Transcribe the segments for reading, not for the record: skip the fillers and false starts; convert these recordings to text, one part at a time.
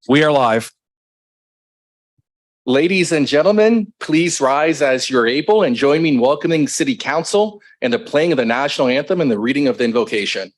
We are live. Ladies and gentlemen, please rise as you're able and join me in welcoming City Council and the playing of the national anthem and the reading of the invocation.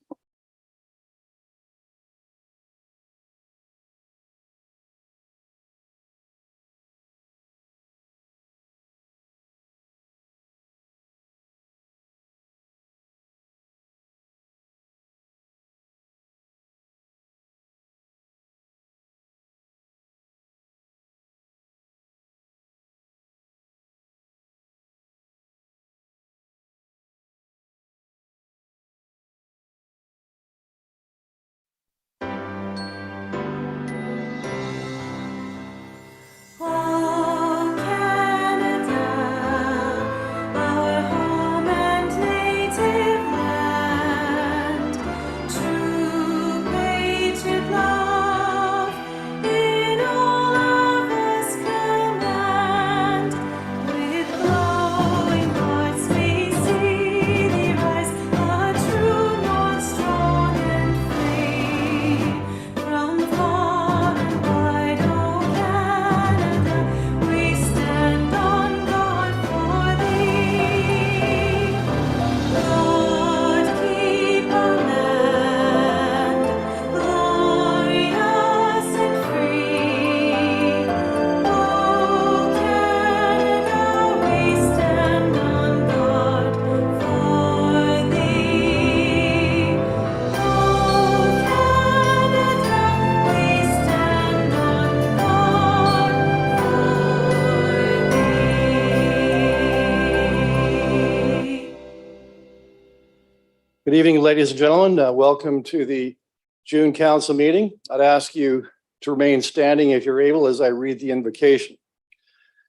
Good evening, ladies and gentlemen. Welcome to the June Council meeting. I'd ask you to remain standing if you're able as I read the invocation.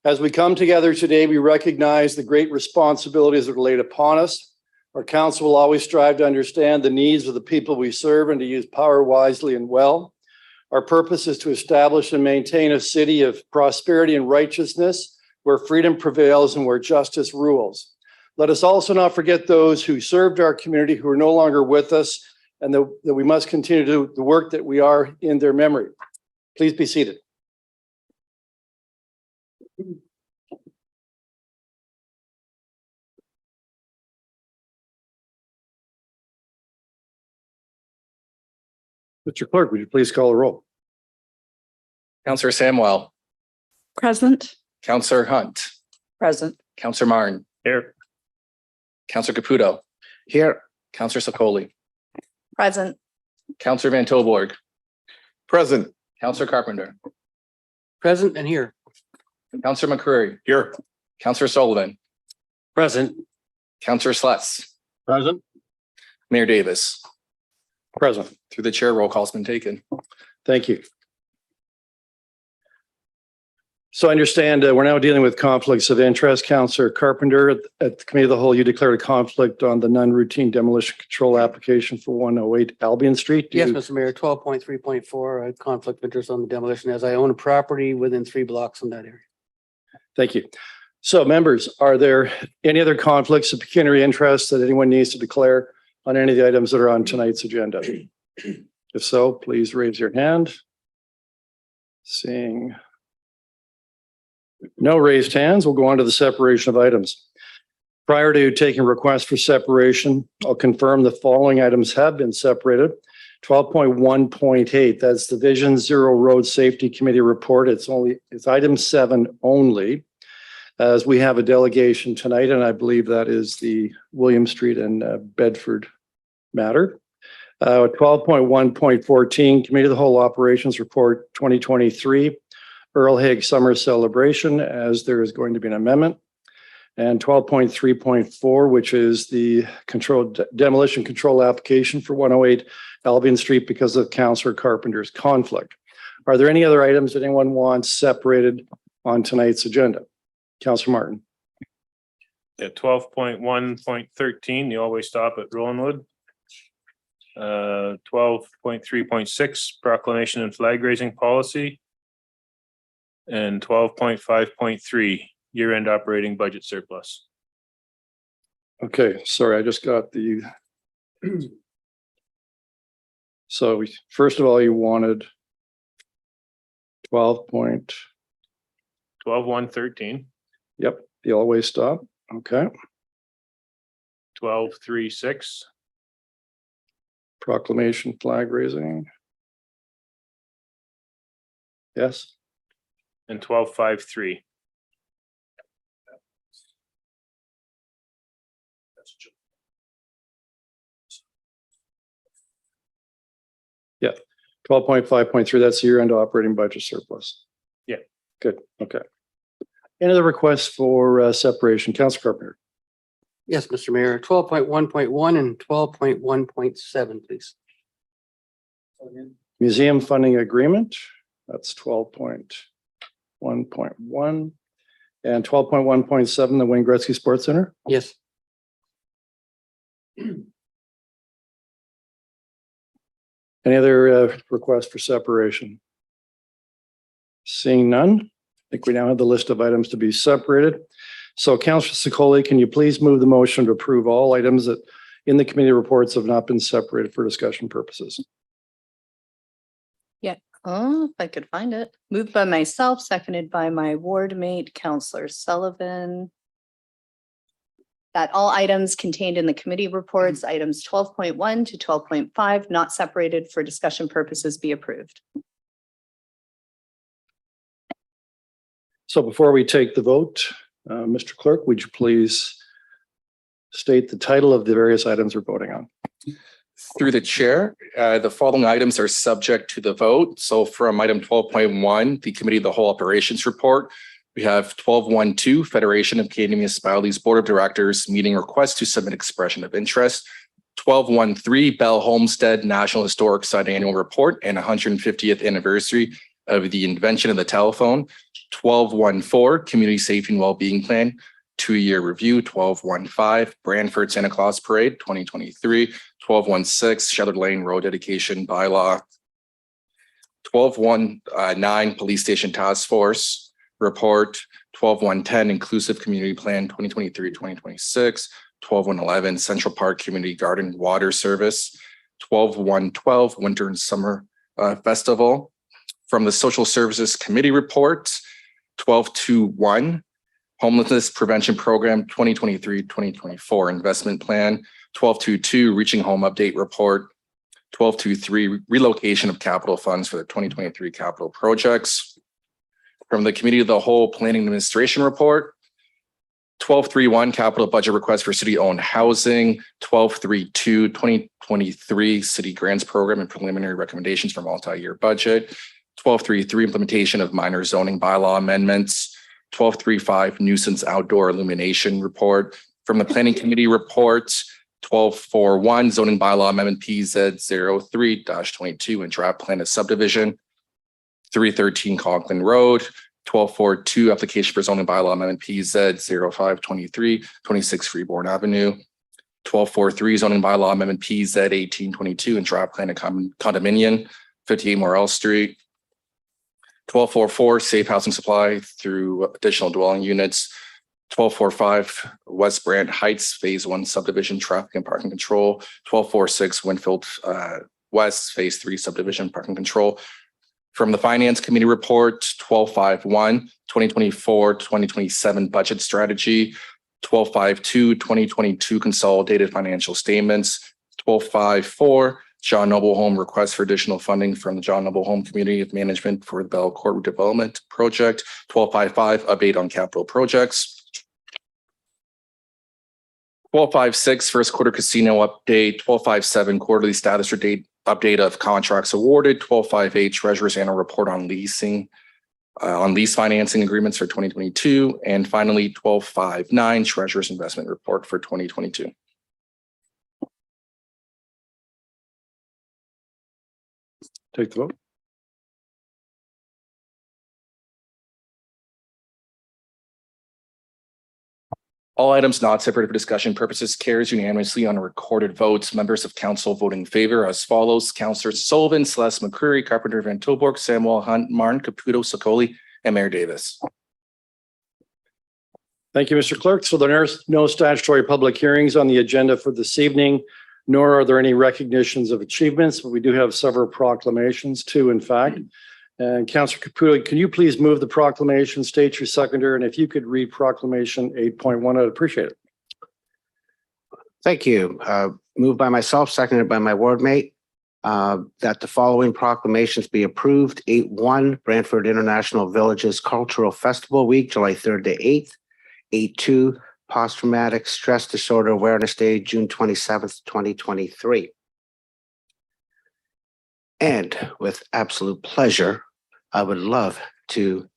As we come together today, we recognize the great responsibilities that are laid upon us. Our council will always strive to understand the needs of the people we serve and to use power wisely and well. Our purpose is to establish and maintain a city of prosperity and righteousness where freedom prevails and where justice rules. Let us also not forget those who served our community who are no longer with us, and that we must continue to do the work that we are in their memory. Please be seated. Mr. Clerk, would you please call the roll? Councillor Samuel. Present. Councillor Hunt. Present. Councillor Martin. Here. Councillor Caputo. Here. Councillor Sokoli. Present. Councillor Van Tilburg. Present. Councillor Carpenter. Present and here. Councillor McCreary. Here. Councillor Sullivan. Present. Councillor Slutz. Present. Mayor Davis. Present. Through the chair, roll call's been taken. Thank you. So I understand we're now dealing with conflicts of interest. Councillor Carpenter, at the Committee of the Whole, you declared a conflict on the non-routine demolition control application for 108 Albion Street. Yes, Mr. Mayor, 12.3.4, conflict of interest on the demolition as I own a property within 3 blocks in that area. Thank you. So members, are there any other conflicts of pecuniary interest that anyone needs to declare on any of the items that are on tonight's agenda? If so, please raise your hand. Seeing no raised hands, we'll go on to the separation of items. Prior to taking requests for separation, I'll confirm the following items have been separated. 12.1.8, that's the Vision Zero Road Safety Committee report. It's item 7 only, as we have a delegation tonight, and I believe that is the William Street and Bedford matter. 12.1.14, Committee of the Whole Operations Report 2023. Earl Haig Summer Celebration, as there is going to be an amendment. And 12.3.4, which is the demolition control application for 108 Albion Street because of Councillor Carpenter's conflict. Are there any other items that anyone wants separated on tonight's agenda? Councillor Martin. Yeah, 12.1.13, you always stop at Rowanwood. 12.3.6, proclamation and flag raising policy. And 12.5.3, year-end operating budget surplus. Okay, sorry, I just got the. So first of all, you wanted 12 point, 12.113, yep, the always stop. Okay. 12.36, Proclamation flag raising. Yes. and 12.53. Yeah. 12.5.3, that's the year-end operating budget surplus. Yeah. Good. Okay. Any other requests for separation? Councilor Carpenter. Yes, Mr. Mayor, 12.1.1 and 12.1.7, please. Museum funding agreement, that's 12.1.1 and 12.1.7, the Wayne Gretzky Sports Center. Yes. Any other requests for separation? Seeing none, I think we now have the list of items to be separated. So Councilor Sikoli, can you please move the motion to approve all items that in the committee reports have not been separated for discussion purposes? Oh, if I could find it. Moved by myself, seconded by my ward mate, Counselor Sullivan. That all items contained in the committee reports, items 12.1 to 12.5, not separated for discussion purposes, be approved. So before we take the vote, Mr. Clerk, would you please state the title of the various items we're voting on? Through the chair, the following items are subject to the vote. So from item 12.1, the Committee of the Whole Operations Report, we have 12.1.2, Federation of Canadian Municipalities Board of Directors meeting request to submit expression of interest. 12.1.3, Bell Homestead National Historic Site Annual Report and 150th anniversary of the invention of the telephone. 12.1.4, Community Safety and Wellbeing Plan, 2-year review. 12.1.5, Brantford Santa Claus Parade 2023. 12.1.6, Shepherd Lane Road Dedication Bylaw. 12.1.9, Police Station Task Force Report. 12.1.10, Inclusive Community Plan 2023-2026. 12.1.11, Central Park Community Garden Water Service. 12.1.12, Winter and Summer Festival. From the Social Services Committee Report, 12.2.1, Homelessness Prevention Program 2023-2024 Investment Plan. 12.2.2, Reaching Home Update Report. 12.2.3, Relocation of Capital Funds for the 2023 capital projects. From the Committee of the Whole Planning and Administration Report. 12.3.1, Capital Budget Request for City-Owned Housing. 12.3.2, 2023 City Grants Program and Preliminary Recommendations for Multi-Year Budget. 12.3.3, Implementation of Minor Zoning Bylaw Amendments. 12.3.5, Nuisance Outdoor Illumination Report. From the Planning Committee Reports, 12.4.1, Zoning Bylaw Amendment PZ 03-22 and Draft Plan of Subdivision. 313 Conklin Road. 12.4.2, Application for Zoning Bylaw Amendment PZ 05-23, 26 Freeborn Avenue. 12.4.3, Zoning Bylaw Amendment PZ 1822 and Draft Plan of Condominium, 58 Morrell Street. 12.4.4, Safe Housing Supply through additional dwelling units. 12.4.5, West Brant Heights Phase 1 Subdivision Traffic and Parking Control. 12.4.6, Winfield West Phase 3 Subdivision Parking Control. From the Finance Committee Report, 12.5.1, 2024-2027 Budget Strategy. 12.5.2, 2022 Consolidated Financial Statements. 12.5.4, John Noble Home request for additional funding from the John Noble Home Community of Management for the Bell Court Redevelopment Project. 12.5.5, update on capital projects. 12.5.6, first quarter casino update. 12.5.7, quarterly status update of contracts awarded. 12.5.8, Treasurer's Annual Report on leasing, on lease financing agreements for 2022. And finally, 12.5.9, Treasurer's Investment Report for 2022. Take the vote. All items not separated for discussion purposes carries unanimously on recorded votes. Members of council voting in favor as follows: Councillors Sullivan, Celeste McCreary, Carpenter Van Tilburg, Samuel Hunt, Martin, Caputo, Sokoli, and Mayor Davis. Thank you, Mr. Clerk. So there are no statutory public hearings on the agenda for this evening, nor are there any recognitions of achievements, but we do have several proclamations, two in fact. And Councillor Caputo, can you please move the proclamation, state your seconder, and if you could read proclamation 8.1, I'd appreciate it. Thank you. Moved by myself, seconded by my ward mate, that the following proclamations be approved. 8.1, Brantford International Villages Cultural Festival Week, July 3rd to 8th. 8.2, Post-Traumatic Stress Disorder Awareness Day, June 27th, 2023. And with absolute pleasure, I would love to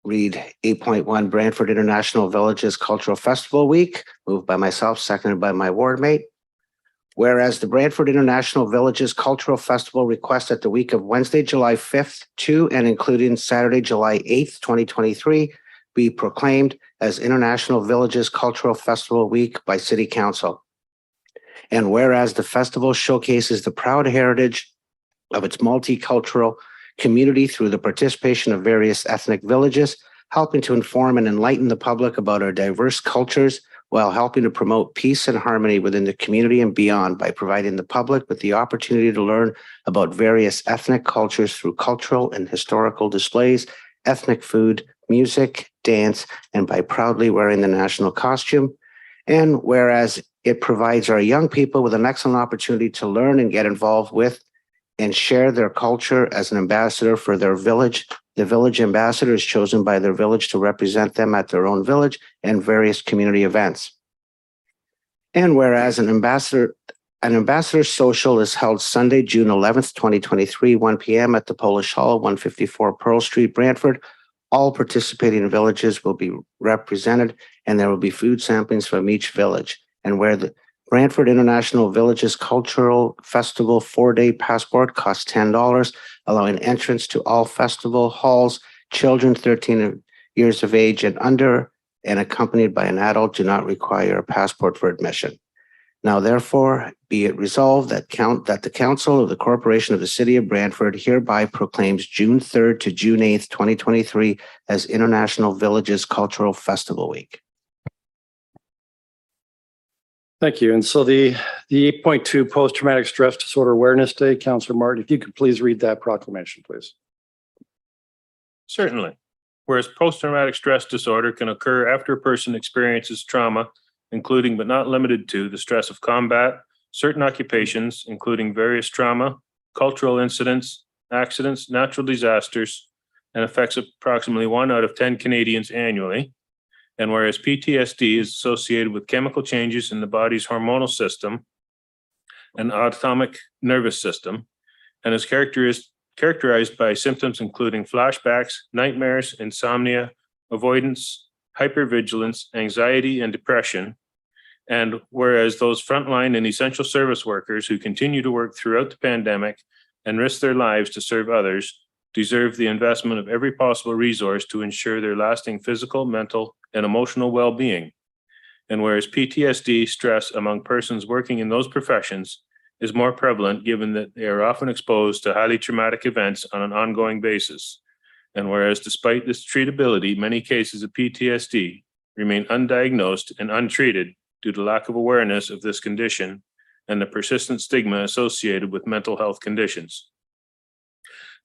read 8.1, Brantford International Villages Cultural Festival Week, moved by myself, seconded by my ward mate. Whereas the Brantford International Villages Cultural Festival requests that the week of Wednesday, July 5th to and including Saturday, July 8th, 2023, be proclaimed as International Villages Cultural Festival Week by City Council. And whereas the festival showcases the proud heritage of its multicultural community through the participation of various ethnic villages, helping to inform and enlighten the public about our diverse cultures while helping to promote peace and harmony within the community and beyond by providing the public with the opportunity to learn about various ethnic cultures through cultural and historical displays, ethnic food, music, dance, and by proudly wearing the national costume. And whereas it provides our young people with an excellent opportunity to learn and get involved with and share their culture as an ambassador for their village. The village ambassador is chosen by their village to represent them at their own village and various community events. And whereas an ambassador social is held Sunday, June 11th, 2023, 1 p.m. at the Polish Hall, 154 Pearl Street, Brantford. All participating villages will be represented and there will be food samplings from each village. And where the Brantford International Villages Cultural Festival 4-day passport costs $10, allowing entrance to all festival halls. Children 13 years of age and under and accompanied by an adult do not require a passport for admission. Now, therefore, be it resolved that the Council of the Corporation of the City of Brantford hereby proclaims June 3rd to June 8th, 2023 as International Villages Cultural Festival Week. Thank you. And so the 8.2 Post-Traumatic Stress Disorder Awareness Day, Councillor Martin, if you could please read that proclamation, please. Certainly. Whereas post-traumatic stress disorder can occur after a person experiences trauma, including but not limited to the stress of combat, certain occupations, including various trauma, cultural incidents, accidents, natural disasters, and affects approximately 1 out of 10 Canadians annually. And whereas PTSD is associated with chemical changes in the body's hormonal system and autonomic nervous system, and is characterized by symptoms including flashbacks, nightmares, insomnia, avoidance, hypervigilance, anxiety, and depression. And whereas those frontline and essential service workers who continue to work throughout the pandemic and risk their lives to serve others deserve the investment of every possible resource to ensure their lasting physical, mental, and emotional well-being. And whereas PTSD stress among persons working in those professions is more prevalent given that they are often exposed to highly traumatic events on an ongoing basis. And whereas despite this treatability, many cases of PTSD remain undiagnosed and untreated due to lack of awareness of this condition and the persistent stigma associated with mental health conditions.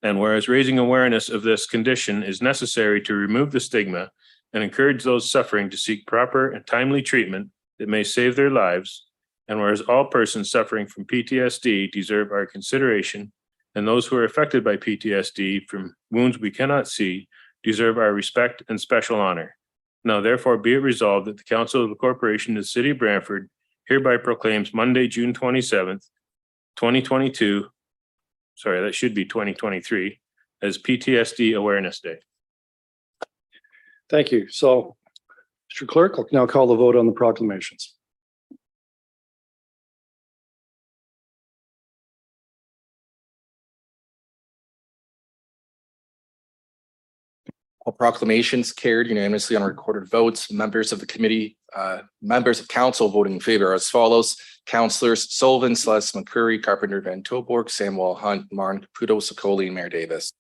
And whereas raising awareness of this condition is necessary to remove the stigma and encourage those suffering to seek proper and timely treatment that may save their lives, and whereas all persons suffering from PTSD deserve our consideration, and those who are affected by PTSD from wounds we cannot see deserve our respect and special honor. Now, therefore, be it resolved that the Council of the Corporation of the City of Brantford hereby proclaims Monday, June 27th, 2022, sorry, that should be 2023, as PTSD Awareness Day. Thank you. So, Mr. Clerk, I'll now call the vote on the proclamations. All proclamations carried unanimously on recorded votes. Members of the committee, members of council voting in favor are as follows. Councillors Sullivan, Celeste, McCurry, Carpenter, Van Tilburg, Samwell, Hunt, Martin, Caputo, Sicoli, and Mayor Davis.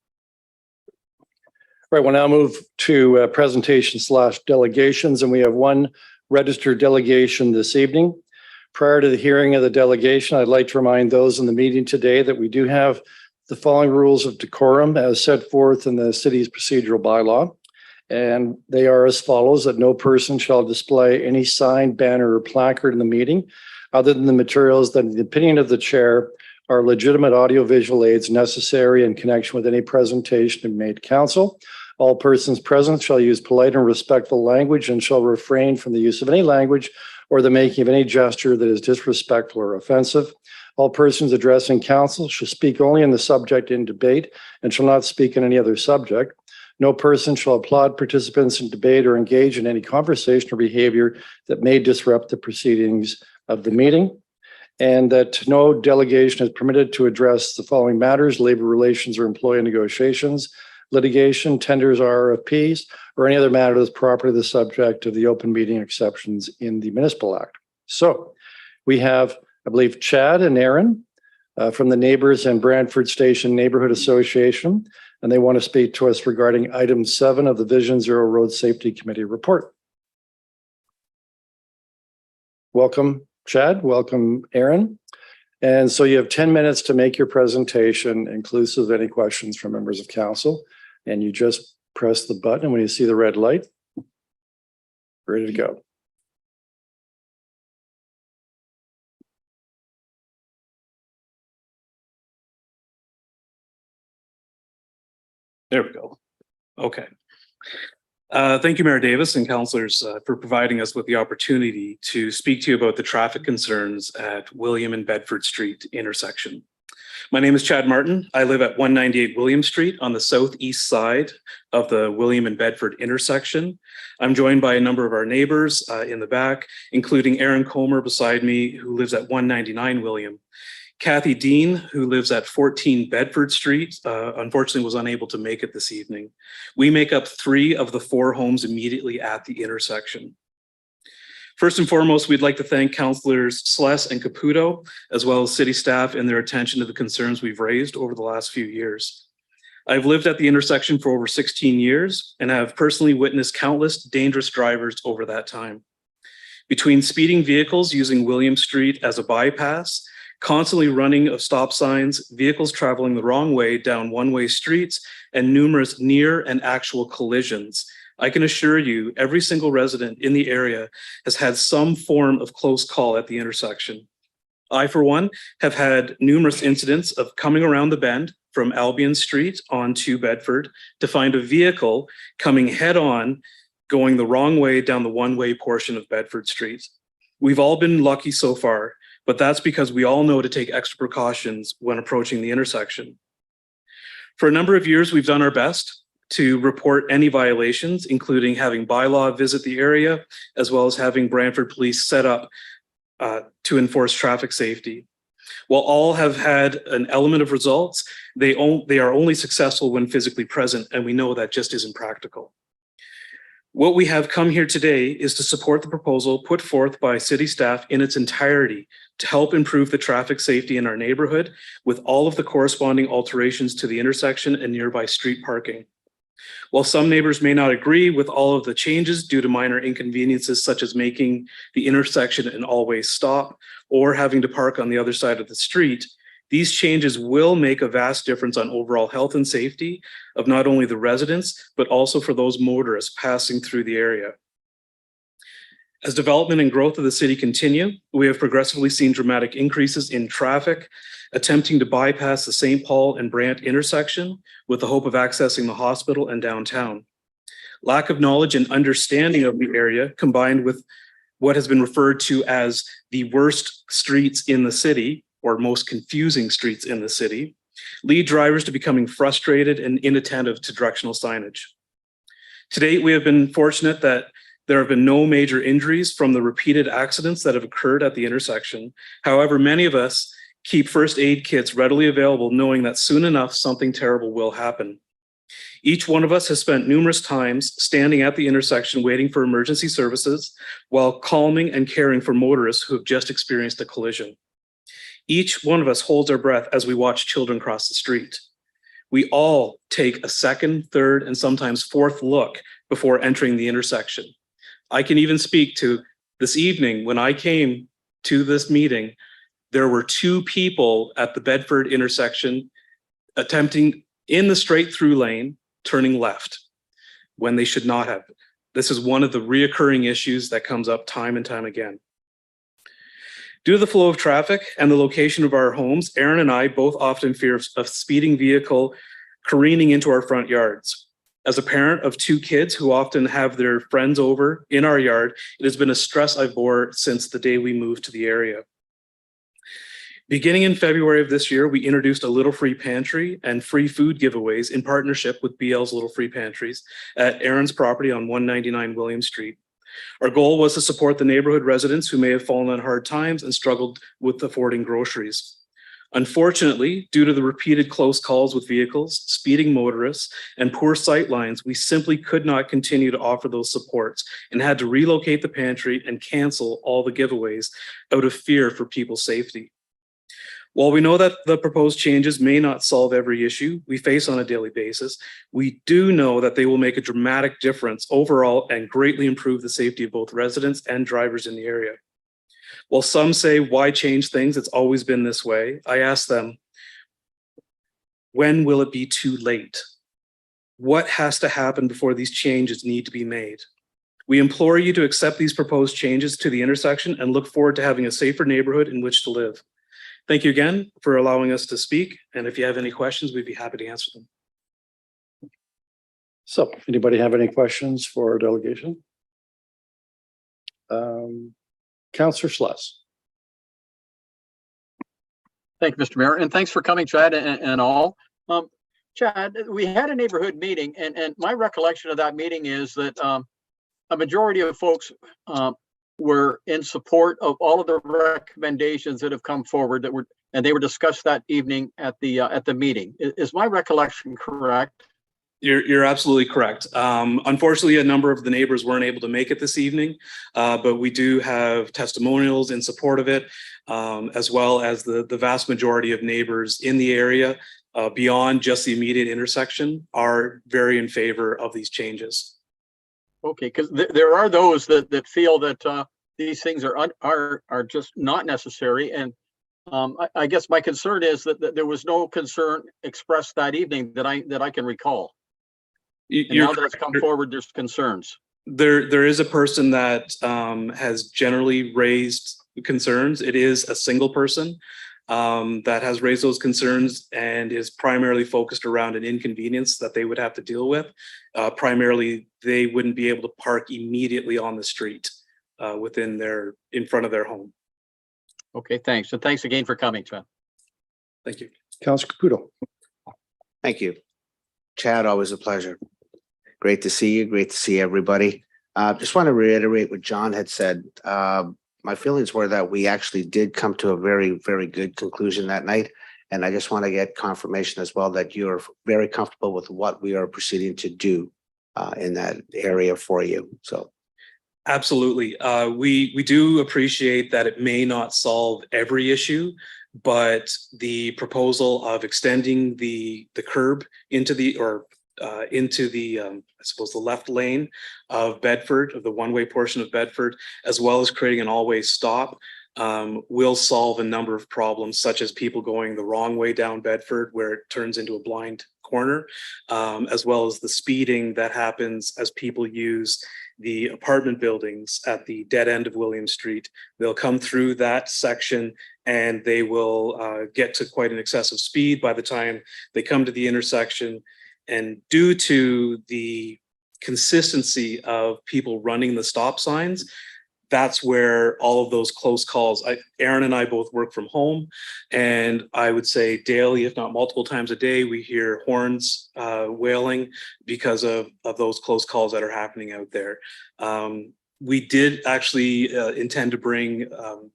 Right, we'll now move to presentation/delegations, and we have one registered delegation this evening. Prior to the hearing of the delegation, I'd like to remind those in the meeting today that we do have the following rules of decorum as set forth in the city's procedural bylaw. And they are as follows: that no person shall display any sign, banner, or placard in the meeting other than the materials that, in the opinion of the chair, are legitimate audiovisual aids necessary in connection with any presentation made to council. All persons present shall use polite and respectful language and shall refrain from the use of any language or the making of any gesture that is disrespectful or offensive. All persons addressing council shall speak only on the subject in debate and shall not speak on any other subject. No person shall applaud participants in debate or engage in any conversation or behavior that may disrupt the proceedings of the meeting. And that no delegation is permitted to address the following matters: labor relations or employee negotiations, litigation, tenders, RFPs, or any other matter that's properly the subject of the open meeting exceptions in the Municipal Act. So we have, I believe, Chad and Aaron from the Neighbors and Brantford Station Neighborhood Association, and they want to speak to us regarding item 7 of the Vision Zero Road Safety Committee report. Welcome, Chad. Welcome, Aaron. And so you have 10 minutes to make your presentation, inclusive of any questions from members of council. And you just press the button when you see the red light. Ready to go. There we go. Okay. Thank you, Mayor Davis and councillors, for providing us with the opportunity to speak to you about the traffic concerns at William and Bedford Street intersection. My name is Chad Martin. I live at 198 William Street on the southeast side of the William and Bedford intersection. I'm joined by a number of our neighbors in the back, including Aaron Comer beside me, who lives at 199 William. Kathy Dean, who lives at 14 Bedford Street, unfortunately was unable to make it this evening. We make up 3 of the 4 homes immediately at the intersection. First and foremost, we'd like to thank councillors Sless and Caputo, as well as city staff, and their attention to the concerns we've raised over the last few years. I've lived at the intersection for over 16 years and have personally witnessed countless dangerous drivers over that time. Between speeding vehicles using William Street as a bypass, constantly running of stop signs, vehicles traveling the wrong way down one-way streets, and numerous near and actual collisions, I can assure you every single resident in the area has had some form of close call at the intersection. I, for one, have had numerous incidents of coming around the bend from Albion Street onto Bedford to find a vehicle coming head on, going the wrong way down the one-way portion of Bedford Street. We've all been lucky so far, but that's because we all know to take extra precautions when approaching the intersection. For a number of years, we've done our best to report any violations, including having bylaw visit the area, as well as having Brantford Police set up to enforce traffic safety. While all have had an element of results, they are only successful when physically present, and we know that just isn't practical. What we have come here today is to support the proposal put forth by city staff in its entirety to help improve the traffic safety in our neighborhood with all of the corresponding alterations to the intersection and nearby street parking. While some neighbors may not agree with all of the changes due to minor inconveniences such as making the intersection an all-way stop or having to park on the other side of the street, these changes will make a vast difference on overall health and safety of not only the residents, but also for those motorists passing through the area. As development and growth of the city continue, we have progressively seen dramatic increases in traffic, attempting to bypass the St. Paul and Brant intersection with the hope of accessing the hospital and downtown. Lack of knowledge and understanding of the area, combined with what has been referred to as the worst streets in the city, or most confusing streets in the city, lead drivers to becoming frustrated and inattentive to directional signage. To date, we have been fortunate that there have been no major injuries from the repeated accidents that have occurred at the intersection. However, many of us keep first aid kits readily available, knowing that soon enough something terrible will happen. Each one of us has spent numerous times standing at the intersection waiting for emergency services while calming and caring for motorists who have just experienced a collision. Each one of us holds our breath as we watch children cross the street. We all take a second, third, and sometimes fourth look before entering the intersection. I can even speak to this evening when I came to this meeting, there were 2 people at the Bedford intersection attempting in the straight through lane, turning left when they should not have. This is one of the reoccurring issues that comes up time and time again. Due to the flow of traffic and the location of our homes, Aaron and I both often fear of speeding vehicle careening into our front yards. As a parent of 2 kids who often have their friends over in our yard, it has been a stress I've bore since the day we moved to the area. Beginning in February of this year, we introduced a Little Free Pantry and free food giveaways in partnership with BL's Little Free Pantries at Aaron's property on 199 William Street. Our goal was to support the neighborhood residents who may have fallen on hard times and struggled with affording groceries. Unfortunately, due to the repeated close calls with vehicles, speeding motorists, and poor sight lines, we simply could not continue to offer those supports and had to relocate the pantry and cancel all the giveaways out of fear for people's safety. While we know that the proposed changes may not solve every issue we face on a daily basis, we do know that they will make a dramatic difference overall and greatly improve the safety of both residents and drivers in the area. While some say, why change things? It's always been this way. I ask them, when will it be too late? What has to happen before these changes need to be made? We implore you to accept these proposed changes to the intersection and look forward to having a safer neighborhood in which to live. Thank you again for allowing us to speak. And if you have any questions, we'd be happy to answer them. So anybody have any questions for our delegation? Councillor Sluss. Thank you, Mr. Mayor, and thanks for coming, Chad, and all. Chad, we had a neighborhood meeting, and my recollection of that meeting is that a majority of folks were in support of all of the recommendations that have come forward and they were discussed that evening at the meeting. Is my recollection correct? You're absolutely correct. Unfortunately, a number of the neighbors weren't able to make it this evening, but we do have testimonials in support of it, as well as the vast majority of neighbors in the area beyond just the immediate intersection are very in favor of these changes. Okay, because there are those that feel that these things are just not necessary, and I guess my concern is that there was no concern expressed that evening that I can recall. And now that it's come forward, there's concerns. There is a person that has generally raised concerns. It is a single person that has raised those concerns and is primarily focused around an inconvenience that they would have to deal with. Primarily, they wouldn't be able to park immediately on the street in front of their home. Okay, thanks. And thanks again for coming, Chad. Thank you. Councillor Caputo. Thank you. Chad, always a pleasure. Great to see you. Great to see everybody. Just want to reiterate what John had said. My feelings were that we actually did come to a very, very good conclusion that night. And I just want to get confirmation as well that you're very comfortable with what we are proceeding to do in that area for you. So. Absolutely. We do appreciate that it may not solve every issue, but the proposal of extending the curb into the I suppose the left lane of Bedford, of the one-way portion of Bedford, as well as creating an all-way stop, will solve a number of problems, such as people going the wrong way down Bedford, where it turns into a blind corner, as well as the speeding that happens as people use the apartment buildings at the dead end of William Street. They'll come through that section and they will get to quite an excessive speed by the time they come to the intersection. And due to the consistency of people running the stop signs, that's where all of those close calls, Aaron and I both work from home, and I would say daily, if not multiple times a day, we hear horns wailing because of those close calls that are happening out there. We did actually intend to bring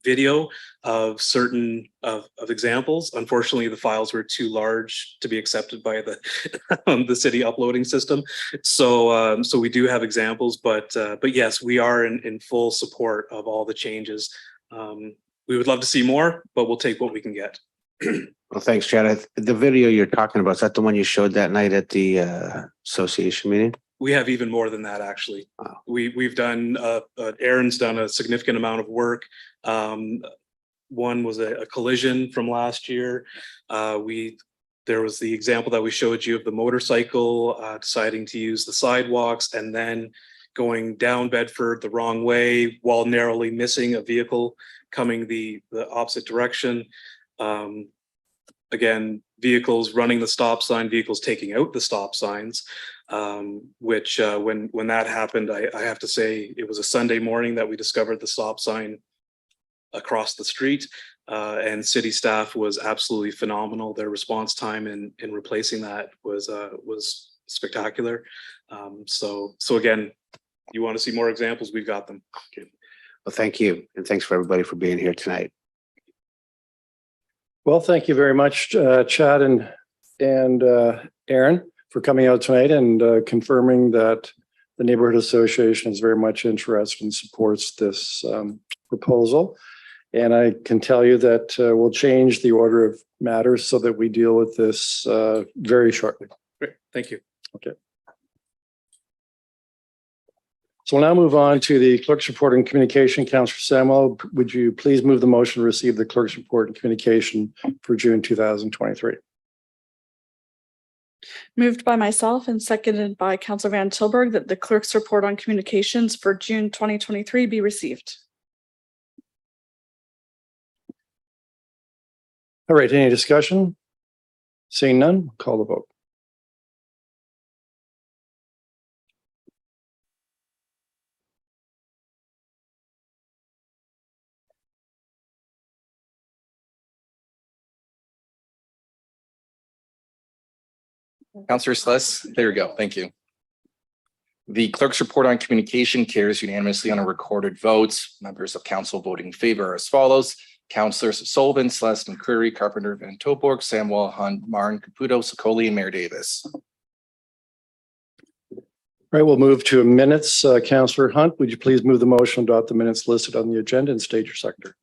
video of certain of examples. Unfortunately, the files were too large to be accepted by the city uploading system. So we do have examples, but yes, we are in full support of all the changes. We would love to see more, but we'll take what we can get. Well, thanks, Chad. The video you're talking about, is that the one you showed that night at the association meeting? We have even more than that, actually. Wow. We've done, Aaron's done a significant amount of work. One was a collision from last year. There was the example that we showed you of the motorcycle deciding to use the sidewalks and then going down Bedford the wrong way while narrowly missing a vehicle coming the opposite direction. Again, vehicles running the stop sign, vehicles taking out the stop signs, which when that happened, I have to say it was a Sunday morning that we discovered the stop sign across the street, and city staff was absolutely phenomenal. Their response time in replacing that was spectacular. So again, you want to see more examples, we've got them. Well, thank you. And thanks for everybody for being here tonight. Well, thank you very much, Chad and Aaron, for coming out tonight and confirming that the Neighborhood Association is very much interested and supports this proposal. And I can tell you that we'll change the order of matters so that we deal with this very shortly. Great, thank you. Okay. So we'll now move on to the clerk's report and communication. Councillor Samuel, would you please move the motion to receive the clerk's report and communication for June 2023? Moved by myself and seconded by Councillor Van Tilburg that the clerk's report on communications for June 2023 be received. All right, any discussion? Seeing none, call the vote. Counselor Sluss, there you go. Thank you. The clerk's report on communication carries unanimously on a recorded vote. Members of council voting in favor are as follows. Councillors Sullivan, Sluss, McCreary, Carpenter, Van Tilburg, Samwell, Hunt, Marn, Caputo, Sicoli, and Mayor Davis. All right, we'll move to minutes. Councillor Hunt, would you please move the motion, adopt the minutes listed on the agenda and state your seconder?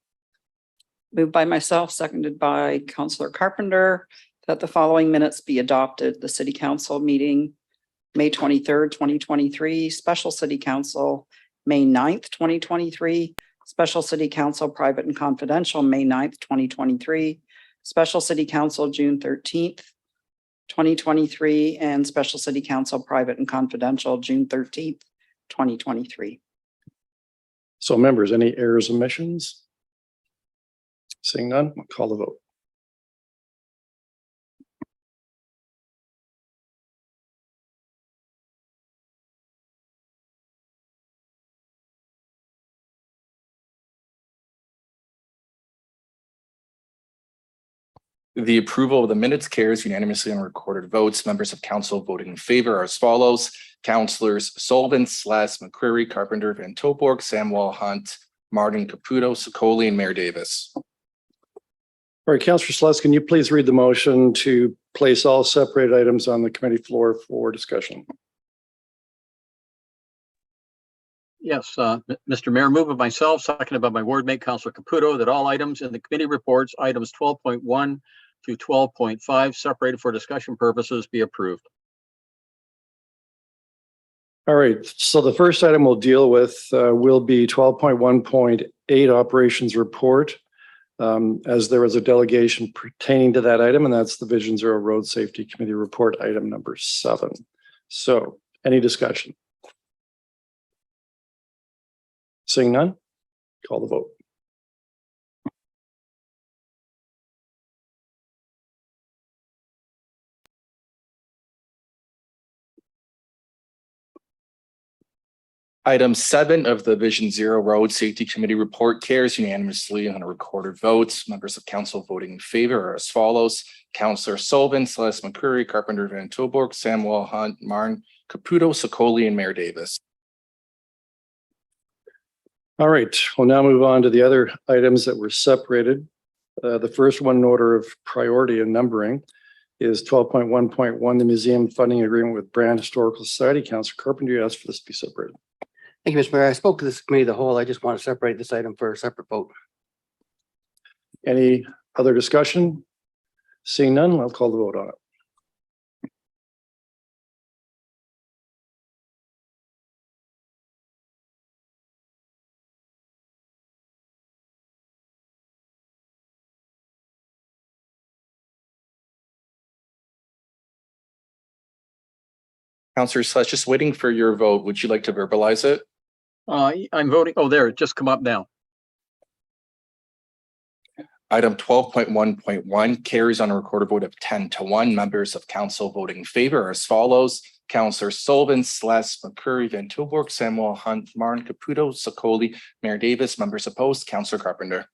Moved by myself, seconded by Councillor Carpenter, that the following minutes be adopted. The City Council meeting, May 23rd, 2023, Special City Council, May 9th, 2023, Special City Council Private and Confidential, May 9th, 2023, Special City Council, June 13th, 2023, and Special City Council Private and Confidential, June 13th, 2023. So members, any errors, omissions? Seeing none, I'll call the vote. The approval of the minutes carries unanimously on recorded votes. Members of council voting in favor are as follows. Councillors Sullivan, Sluss, McCreary, Carpenter, Van Tilburg, Samwell, Hunt, Martin, Caputo, Sicoli, and Mayor Davis. All right, Councillor Sluss, can you please read the motion to place all separated items on the committee floor for discussion? Yes, Mr. Mayor, moved by myself, seconded by my ward mate, Councillor Caputo, that all items in the committee reports, items 12.1 to 12.5, separated for discussion purposes, be approved. All right, so the first item we'll deal with will be 12.1.8 operations report, as there is a delegation pertaining to that item, and that's the Vision Zero Road Safety Committee report, item number 7. So any discussion? Seeing none, call the vote. Item 7 of the Vision Zero Road Safety Committee report carries unanimously on a recorded vote. Members of council voting in favor are as follows. Councillor Sullivan, Sluss, McCreary, Carpenter, Van Tilburg, Samwell, Hunt, Marn, Caputo, Sicoli, and Mayor Davis. All right, we'll now move on to the other items that were separated. The first one in order of priority and numbering is 12.1.1, the museum funding agreement with Brand Historical Society. Councillor Carpenter, you asked for this to be separated. Thank you, Mr. Mayor. I spoke to this committee of the whole. I just want to separate this item for a separate vote. Any other discussion? Seeing none, I'll call the vote on it. Counselor Sledge, just waiting for your vote. Would you like to verbalize it? I'm voting. Oh, there, it just come up now. Item 12.1.1 carries on a recorded vote of 10-1. Members of council voting in favor are as follows. Counselor Sullivan, Sless, McCurry, Van Tilburg, Samuel Hunt, Martin, Caputo, Sokoli, Mayor Davis. Members opposed, Counselor Carpenter.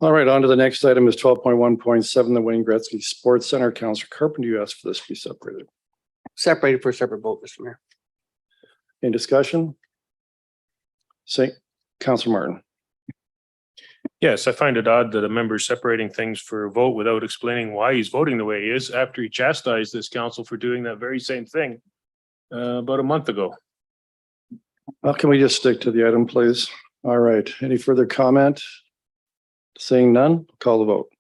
All right, on to the next item is 12.1.7, the Wayne Gretzky Sports Center. Counselor Carpenter, you asked for this to be separated. Separated for a separate vote, Mr. Mayor. Any discussion? Counselor Martin. Yes, I find it odd that a member is separating things for a vote without explaining why he's voting the way he is after he chastised this council for doing that very same thing about a month ago. Well, can we just stick to the item, please? All right, any further comment? Seeing none, call the vote.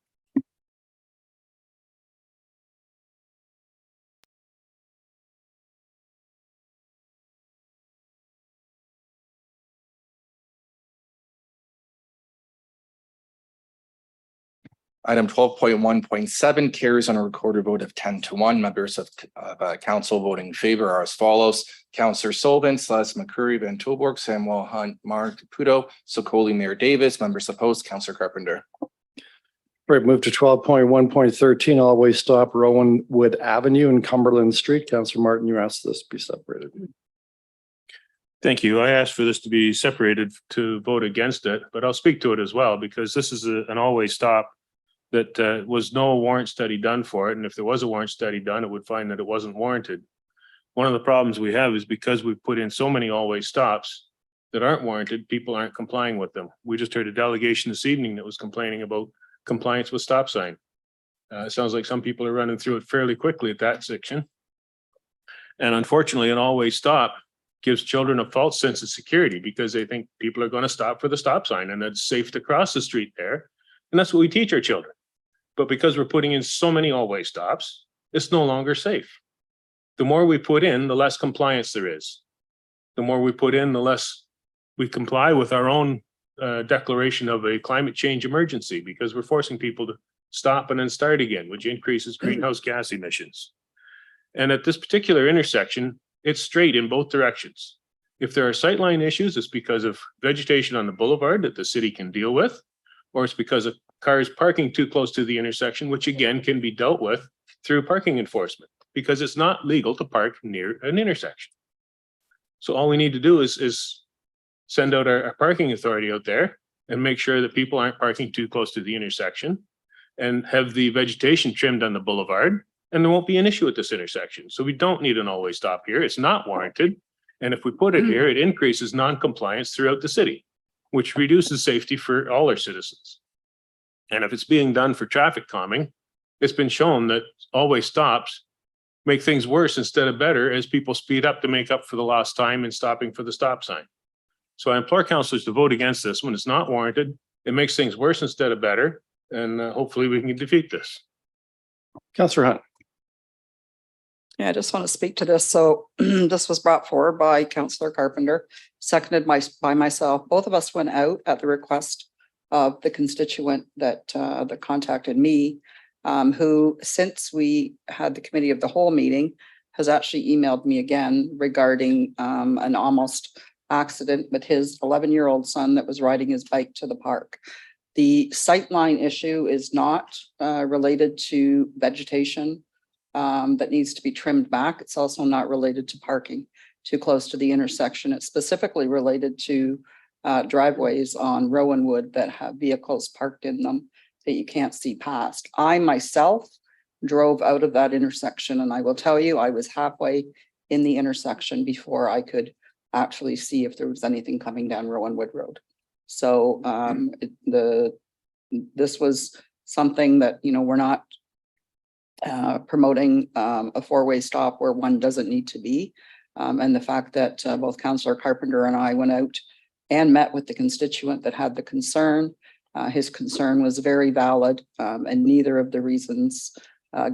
Item 12.1.7 carries on a recorded vote of 10-1. Members of council voting in favor are as follows. Counselor Sullivan, Sless, McCurry, Van Tilburg, Samuel Hunt, Mark Caputo, Sokoli, Mayor Davis. Members opposed, Counselor Carpenter. Right, move to 12.1.13, always stop Rowanwood Avenue and Cumberland Street. Counselor Martin, you asked this to be separated. Thank you. I asked for this to be separated to vote against it, but I'll speak to it as well because this is an always stop that was no warrant study done for it. And if there was a warrant study done, it would find that it wasn't warranted. One of the problems we have is because we've put in so many always stops that aren't warranted, people aren't complying with them. We just heard a delegation this evening that was complaining about compliance with stop sign. It sounds like some people are running through it fairly quickly at that section. And unfortunately, an always stop gives children a false sense of security because they think people are going to stop for the stop sign and it's safe to cross the street there. And that's what we teach our children. But because we're putting in so many always stops, it's no longer safe. The more we put in, the less compliance there is. The more we put in, the less we comply with our own declaration of a climate change emergency because we're forcing people to stop and then start again, which increases greenhouse gas emissions. And at this particular intersection, it's straight in both directions. If there are sightline issues, it's because of vegetation on the boulevard that the city can deal with, or it's because of cars parking too close to the intersection, which again can be dealt with through parking enforcement because it's not legal to park near an intersection. So all we need to do is send out our parking authority out there and make sure that people aren't parking too close to the intersection and have the vegetation trimmed on the boulevard, and there won't be an issue at this intersection. So we don't need an always stop here. It's not warranted. And if we put it here, it increases non-compliance throughout the city, which reduces safety for all our citizens. And if it's being done for traffic calming, it's been shown that always stops make things worse instead of better as people speed up to make up for the lost time and stopping for the stop sign. So I implore councilors to vote against this when it's not warranted. It makes things worse instead of better. And hopefully we can defeat this. Counselor Hunt. Yeah, I just want to speak to this. So this was brought forward by Councillor Carpenter, seconded by myself. Both of us went out at the request of the constituent that contacted me, who, since we had the committee of the whole meeting, has actually emailed me again regarding an almost accident with his 11-year-old son that was riding his bike to the park. The sightline issue is not related to vegetation that needs to be trimmed back. It's also not related to parking too close to the intersection. It's specifically related to driveways on Rowanwood that have vehicles parked in them that you can't see past. I myself drove out of that intersection, and I will tell you, I was halfway in the intersection before I could actually see if there was anything coming down Rowanwood Road. So this was something that, you know, we're not promoting a four-way stop where one doesn't need to be. And the fact that both Councillor Carpenter and I went out and met with the constituent that had the concern. His concern was very valid, and neither of the reasons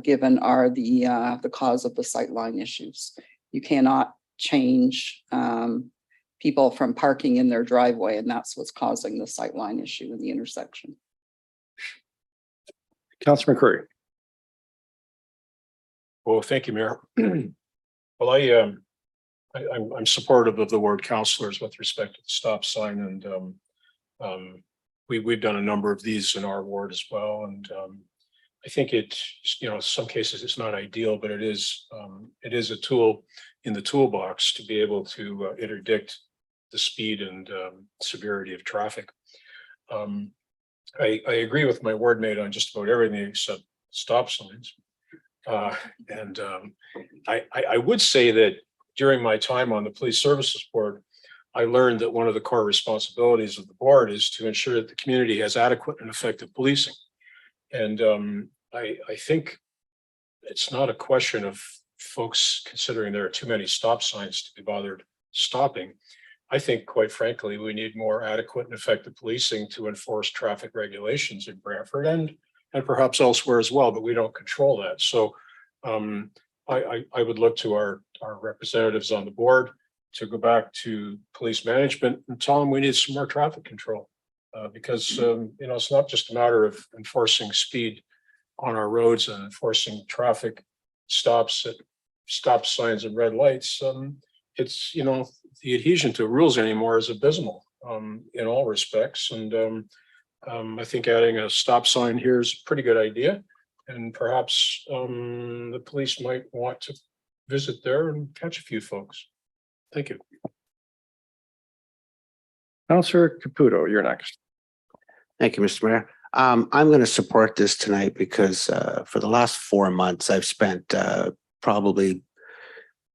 given are the cause of the sightline issues. You cannot change people from parking in their driveway, and that's what's causing the sightline issue in the intersection. Councillor McCurry. Oh, thank you, Mayor. Well, I'm supportive of the ward counselors with respect to the stop sign and we've done a number of these in our ward as well. And I think it, in some cases it's not ideal, but it is a tool in the toolbox to be able to interdict the speed and severity of traffic. I agree with my ward mate on just about everything except stop signs. I would say that during my time on the Police Services Board, I learned that one of the core responsibilities of the board is to ensure that the community has adequate and effective policing. And I think it's not a question of folks considering there are too many stop signs to be bothered stopping. I think, quite frankly, we need more adequate and effective policing to enforce traffic regulations in Brantford and perhaps elsewhere as well, but we don't control that. So I would look to our representatives on the board to go back to police management and tell them we need some more traffic control because it's not just a matter of enforcing speed on our roads and enforcing traffic stops at stop signs and red lights. It's the adhesion to rules anymore is abysmal in all respects, and I think adding a stop sign here is a pretty good idea, and perhaps the police might want to visit there and catch a few folks. Thank you. Councillor Caputo, you're next. Thank you, Mr. Mayor. I'm going to support this tonight because for the last 4 months, I've spent probably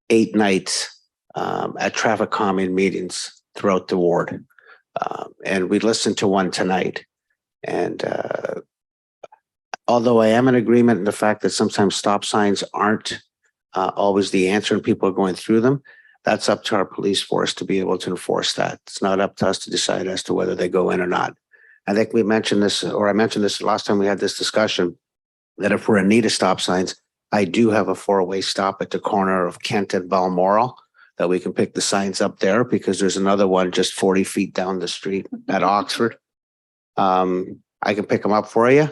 8 nights at traffic calming meetings throughout the ward. And we listened to one tonight. And although I am in agreement in the fact that sometimes stop signs aren't always the answer and people are going through them, that's up to our police force to be able to enforce that. It's not up to us to decide as to whether they go in or not. I think we mentioned this, or I mentioned this last time we had this discussion, that if we're in need of stop signs, I do have a 4-way stop at the corner of Kent and Balmoral that we can pick the signs up there because there's another one just 40 feet down the street at Oxford. I can pick them up for you.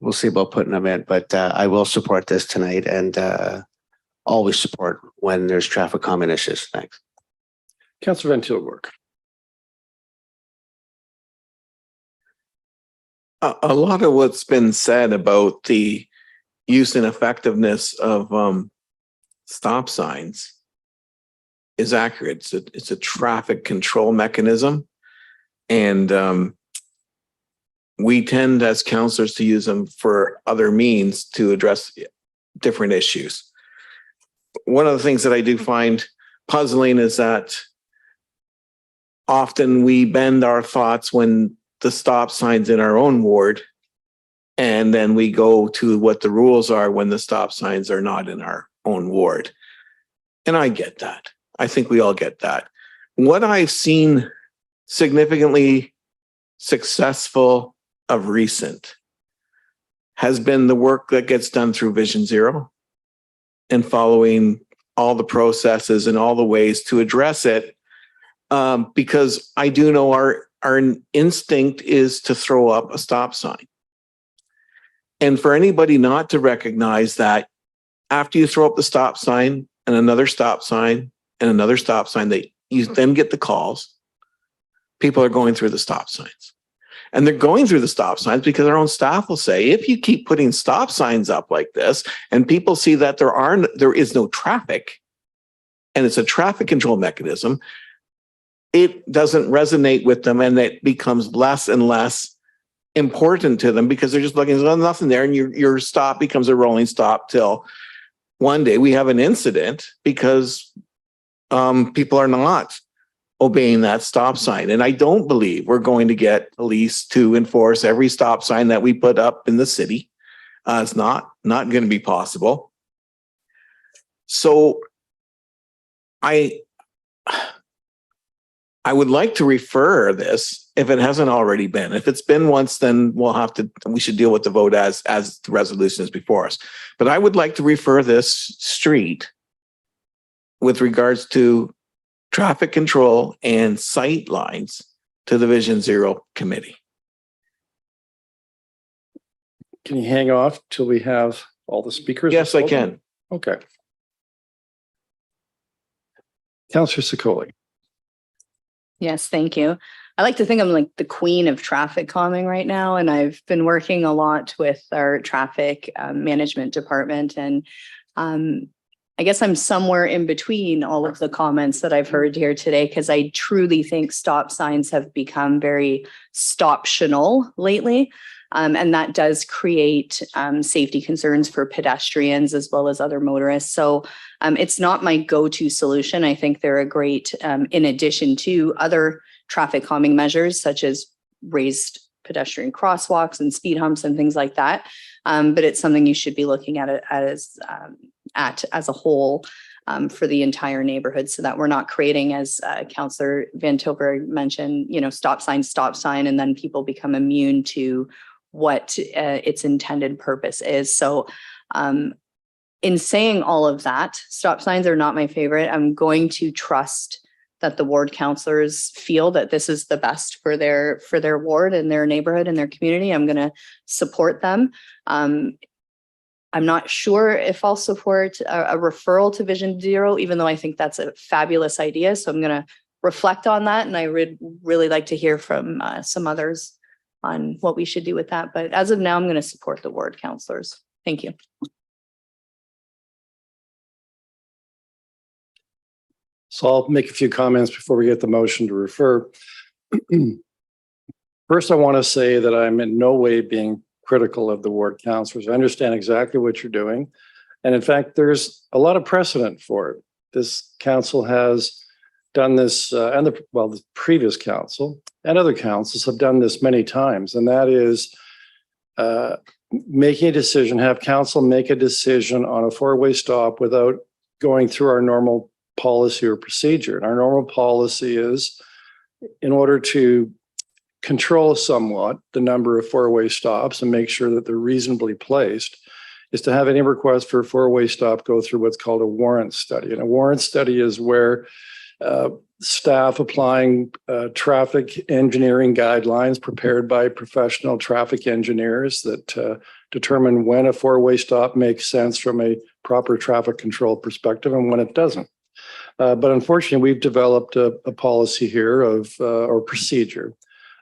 We'll see about putting them in, but I will support this tonight and always support when there's traffic calming issues. Thanks. Councillor Van Tilburg. A lot of what's been said about the use and effectiveness of stop signs is accurate. It's a traffic control mechanism. And we tend as councillors to use them for other means to address different issues. One of the things that I do find puzzling is that often we bend our thoughts when the stop signs in our own ward, and then we go to what the rules are when the stop signs are not in our own ward. And I get that. I think we all get that. What I've seen significantly successful of recent has been the work that gets done through Vision Zero and following all the processes and all the ways to address it. Because I do know our instinct is to throw up a stop sign. And for anybody not to recognize that after you throw up the stop sign and another stop sign and another stop sign, you then get the calls. People are going through the stop signs. And they're going through the stop signs because our own staff will say, if you keep putting stop signs up like this and people see that there is no traffic and it's a traffic control mechanism, it doesn't resonate with them and it becomes less and less important to them because they're just looking, there's nothing there, and your stop becomes a rolling stop till one day we have an incident because people are not obeying that stop sign. And I don't believe we're going to get police to enforce every stop sign that we put up in the city. It's not going to be possible. So I would like to refer this, if it hasn't already been. If it's been once, then we should deal with the vote as the resolution is before us. But I would like to refer this street with regards to traffic control and sight lines to the Vision Zero committee. Can you hang off till we have all the speakers? Yes, I can. Okay. Counselor Sikoli. Yes, thank you. I like to think I'm like the queen of traffic calming right now, and I've been working a lot with our traffic management department. And I guess I'm somewhere in between all of the comments that I've heard here today, because I truly think stop signs have become very stoptional lately. And that does create safety concerns for pedestrians as well as other motorists. So it's not my go-to solution. I think they're a great, in addition to other traffic calming measures, such as raised pedestrian crosswalks and speed humps and things like that. But it's something you should be looking at it as a whole for the entire neighborhood, so that we're not creating, as Councillor Van Tilburg mentioned, stop sign, and then people become immune to what its intended purpose is. So in saying all of that, stop signs are not my favorite. I'm going to trust that the ward councillors feel that this is the best for their ward and their neighborhood and their community. I'm going to support them. I'm not sure if I'll support a referral to Vision Zero, even though I think that's a fabulous idea. So I'm going to reflect on that. And I would really like to hear from some others on what we should do with that. But as of now, I'm going to support the ward councillors. Thank you. So I'll make a few comments before we get the motion to refer. First, I want to say that I'm in no way being critical of the ward councillors. I understand exactly what you're doing. And in fact, there's a lot of precedent for it. This council has done this, and the previous council and other councils have done this many times. And that is making a decision, have council make a decision on a four-way stop without going through our normal policy or procedure. And our normal policy is, in order to control somewhat the number of four-way stops and make sure that they're reasonably placed, is to have any request for a four-way stop go through what's called a warrant study. And a warrant study is where staff applying traffic engineering guidelines prepared by professional traffic engineers that determine when a four-way stop makes sense from a proper traffic control perspective and when it doesn't. But unfortunately, we've developed a policy here or procedure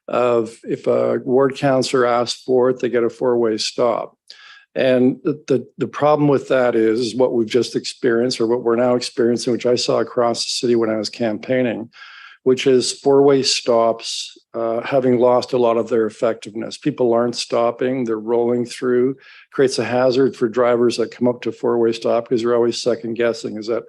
of, if a ward councillor asks for it, they get a four-way stop. And the problem with that is what we've just experienced, or what we're now experiencing, which I saw across the city when I was campaigning, which is four-way stops having lost a lot of their effectiveness. People aren't stopping, they're rolling through, creates a hazard for drivers that come up to a four-way stop because they're always second guessing. Is that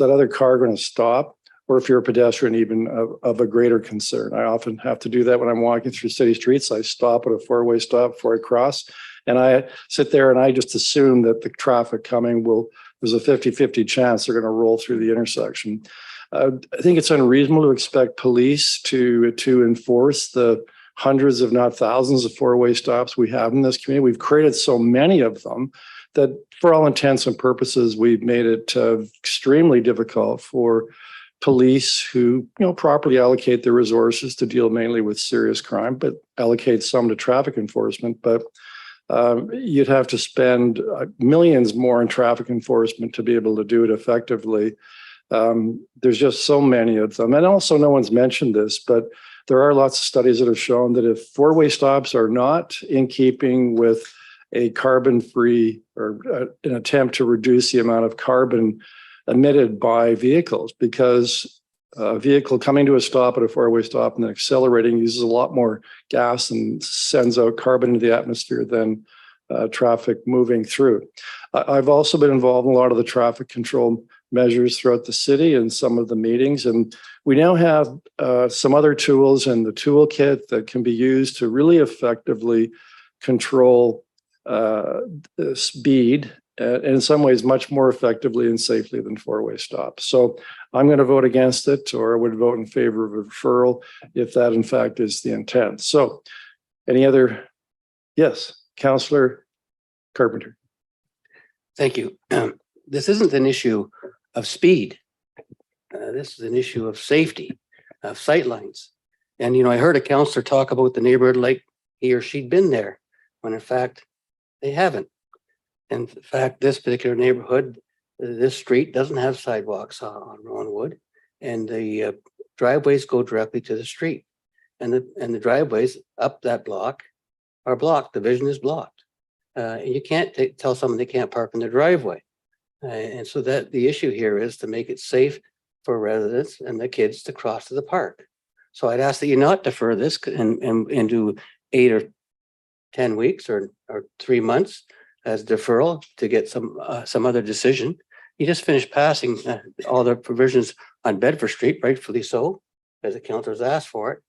other car going to stop? Or if you're a pedestrian, even of a greater concern. I often have to do that when I'm walking through city streets. I stop at a four-way stop before I cross. And I sit there and I just assume that the traffic coming there's a 50-50 chance they're going to roll through the intersection. I think it's unreasonable to expect police to enforce the hundreds, if not thousands, of four-way stops we have in this community. We've created so many of them that, for all intents and purposes, we've made it extremely difficult for police who, properly allocate their resources to deal mainly with serious crime, but allocate some to traffic enforcement. But you'd have to spend millions more in traffic enforcement to be able to do it effectively. There's just so many of them. And also, no one's mentioned this, but there are lots of studies that have shown that if four-way stops are not in keeping with a carbon-free or an attempt to reduce the amount of carbon emitted by vehicles, because a vehicle coming to a stop at a four-way stop and then accelerating uses a lot more gas and sends out carbon into the atmosphere than traffic moving through. I've also been involved in a lot of the traffic control measures throughout the city and some of the meetings. And we now have some other tools in the toolkit that can be used to really effectively control the speed, and in some ways much more effectively and safely than four-way stops. So I'm going to vote against it, or I would vote in favor of a referral if that in fact is the intent. So any other? Yes, Councillor Carpenter. Thank you. This isn't an issue of speed. This is an issue of safety, of sightlines. And, I heard a councillor talk about the neighborhood like he or she'd been there, when in fact they haven't. In fact, this particular neighborhood, this street doesn't have sidewalks on Ronwood. And the driveways go directly to the street. And the driveways up that block are blocked. The vision is blocked. And you can't tell someone they can't park in their driveway. And so that the issue here is to make it safe for residents and the kids to cross to the park. So I'd ask that you not defer this and do 8 or 10 weeks or 3 months as deferral to get some other decision. You just finished passing all the provisions on Bedford Street, rightfully so, as the councilors asked for it.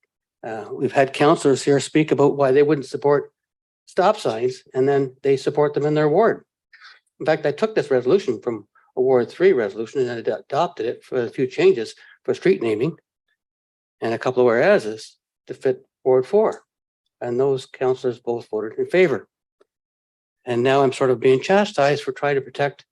We've had councilors here speak about why they wouldn't support stop signs, and then they support them in their ward. In fact, I took this resolution from a Ward 3 resolution and I adopted it for a few changes for street naming and a couple of whereases to fit Ward 4. And those councilors both voted in favor. And now I'm sort of being chastised for trying to protect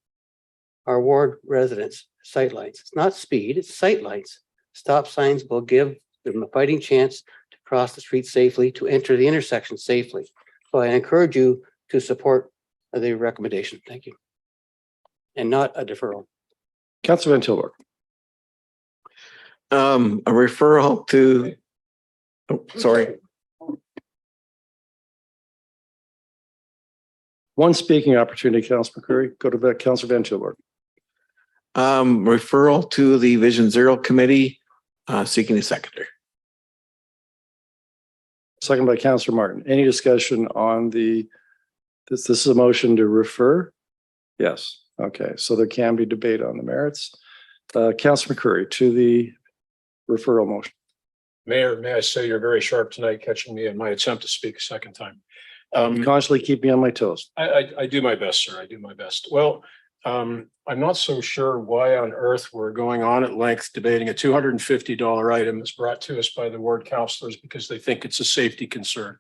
our ward residents' sightlines. It's not speed, it's sightlines. Stop signs will give them a fighting chance to cross the street safely, to enter the intersection safely. So I encourage you to support the recommendation. Thank you. And not a deferral. Councilor Van Tilburg. A referral to, oh, sorry. One speaking opportunity, Councilor McCreary. Go to Councilor Van Tilburg. Referral to the Vision Zero Committee, seeking a seconder. Second by Councilor Martin. Any discussion on this is a motion to refer? Yes. Okay. So there can be debate on the merits. Councilor McCreary to the referral motion. Mayor, may I say you're very sharp tonight, catching me in my attempt to speak a second time. Constantly keep me on my toes. I do my best, sir. I do my best. Well, I'm not so sure why on earth we're going on at length debating a $250 item that's brought to us by the ward councilors because they think it's a safety concern.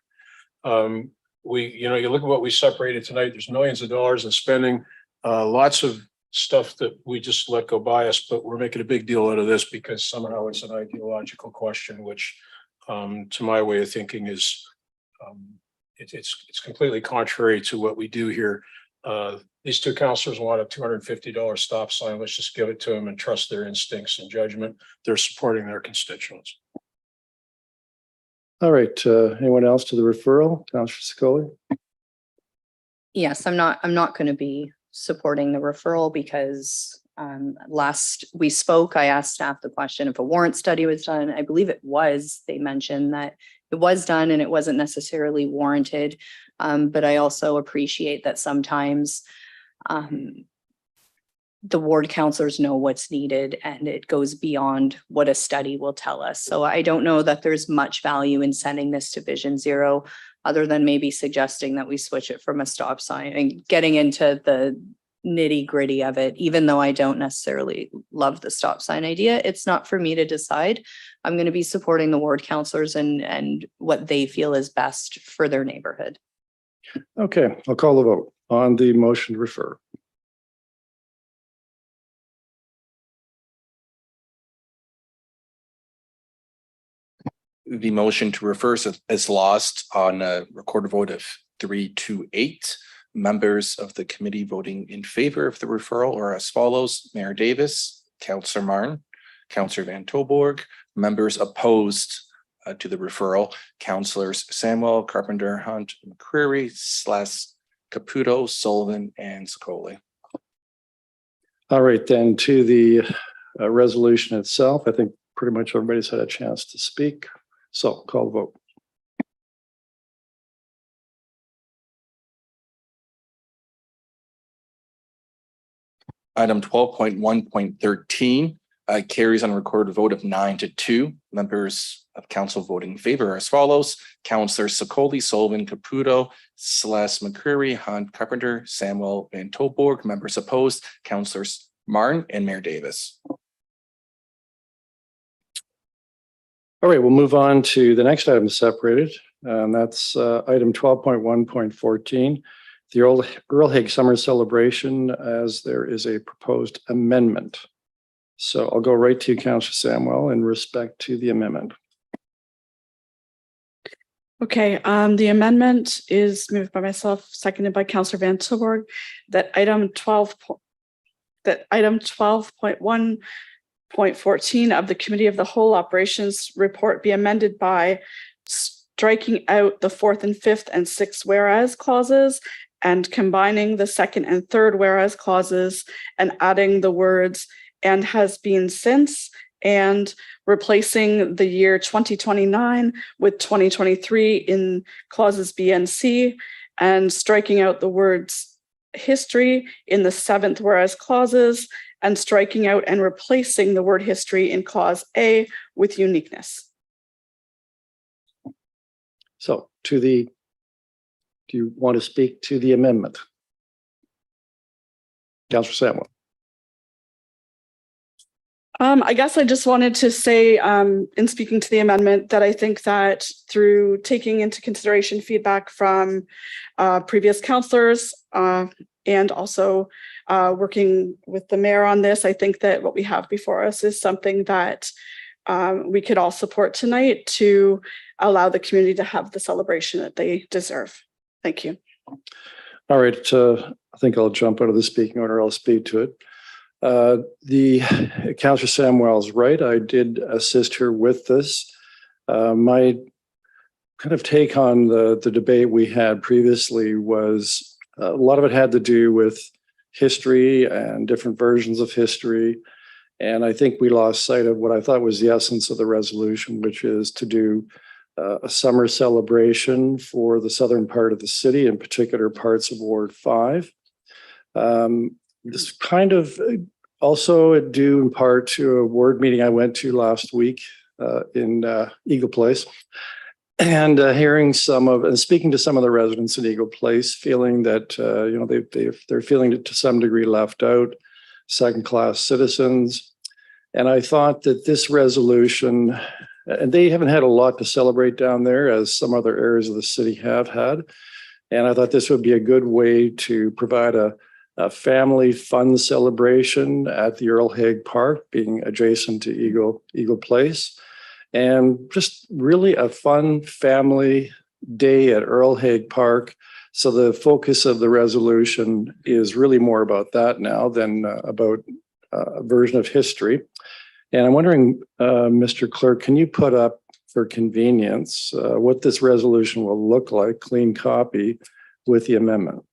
You look at what we separated tonight, there's millions of dollars in spending, lots of stuff that we just let go by us, but we're making a big deal out of this because somehow it's an ideological question, which to my way of thinking is it's completely contrary to what we do here. These two councilors want a $250 stop sign. Let's just give it to them and trust their instincts and judgment. They're supporting their constituents. All right. Anyone else to the referral? Councilor Sicoli? Yes, I'm not going to be supporting the referral because last we spoke, I asked staff the question if a warrant study was done. I believe it was. They mentioned that it was done and it wasn't necessarily warranted. But I also appreciate that sometimes the ward councilors know what's needed and it goes beyond what a study will tell us. So I don't know that there's much value in sending this to Vision Zero, other than maybe suggesting that we switch it from a stop sign and getting into the nitty gritty of it. Even though I don't necessarily love the stop sign idea, it's not for me to decide. I'm going to be supporting the ward councilors and what they feel is best for their neighborhood. Okay, I'll call the vote on the motion to refer. The motion to refer is lost on a recorded vote of 3-8. Members of the committee voting in favor of the referral are as follows: Mayor Davis, Councillor Martin, Councillor Van Tilburg. Members opposed to the referral, Councillors Samuel, Carpenter, Hunt, McCreary, Slash, Caputo, Sullivan, and Sicoli. All right, then to the resolution itself. I think pretty much everybody's had a chance to speak. So call the vote. Item 12.1.13 carries on a recorded vote of 9-2. Members of council voting in favor are as follows: Councillors Sicoli, Sullivan, Caputo, Slash, McCreary, Hunt, Carpenter, Samuel, Van Tilburg. Members opposed, Councillors Martin and Mayor Davis. All right, we'll move on to the next item separated. That's item 12.1.14, the Earl Haig Summer Celebration, as there is a proposed amendment. So I'll go right to you, Councillor Samuel, in respect to the amendment. Okay, the amendment is moved by myself, seconded by Counselor Van Tilburg, that item 12.1.14 of the Committee of the Whole Operations Report be amended by striking out the fourth and fifth and sixth whereas clauses and combining the second and third whereas clauses and adding the words "and has been since" and replacing the year 2029 with 2023 in clauses B and C, and striking out the words "history" in the seventh whereas clauses, and striking out and replacing the word "history" in clause A with "uniqueness." So do you want to speak to the amendment? Councillor Samuel. I guess I just wanted to say, in speaking to the amendment, that I think that through taking into consideration feedback from previous councillors and also working with the mayor on this, I think that what we have before us is something that we could all support tonight to allow the community to have the celebration that they deserve. Thank you. All right, I think I'll jump out of the speaking order. I'll speak to it. The Councillor Samuel's right. I did assist her with this. My kind of take on the debate we had previously was a lot of it had to do with history and different versions of history. And I think we lost sight of what I thought was the essence of the resolution, which is to do a summer celebration for the southern part of the city, in particular parts of Ward 5. This kind of also due in part to a ward meeting I went to last week in Eagle Place, and hearing speaking to some of the residents in Eagle Place, feeling that they're feeling it to some degree left out, second-class citizens. And I thought that this resolution, and they haven't had a lot to celebrate down there as some other areas of the city have had. And I thought this would be a good way to provide a family fun celebration at the Earl Haig Park, being adjacent to Eagle Place. And just really a fun family day at Earl Haig Park. So the focus of the resolution is really more about that now than about a version of history. And I'm wondering, Mr. Clerk, can you put up for convenience what this resolution will look like, clean copy with the amendment?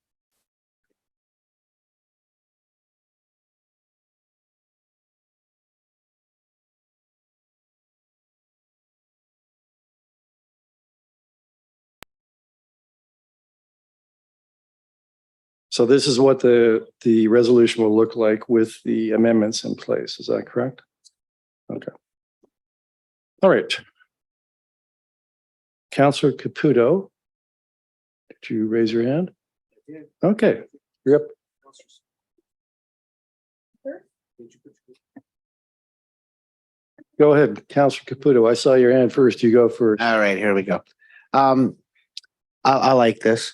So this is what the resolution will look like with the amendments in place. Is that correct? Okay. All right. Councillor Caputo, did you raise your hand? Okay, you're up. Go ahead, Councillor Caputo. I saw your hand first. You go first. All right, here we go. I like this.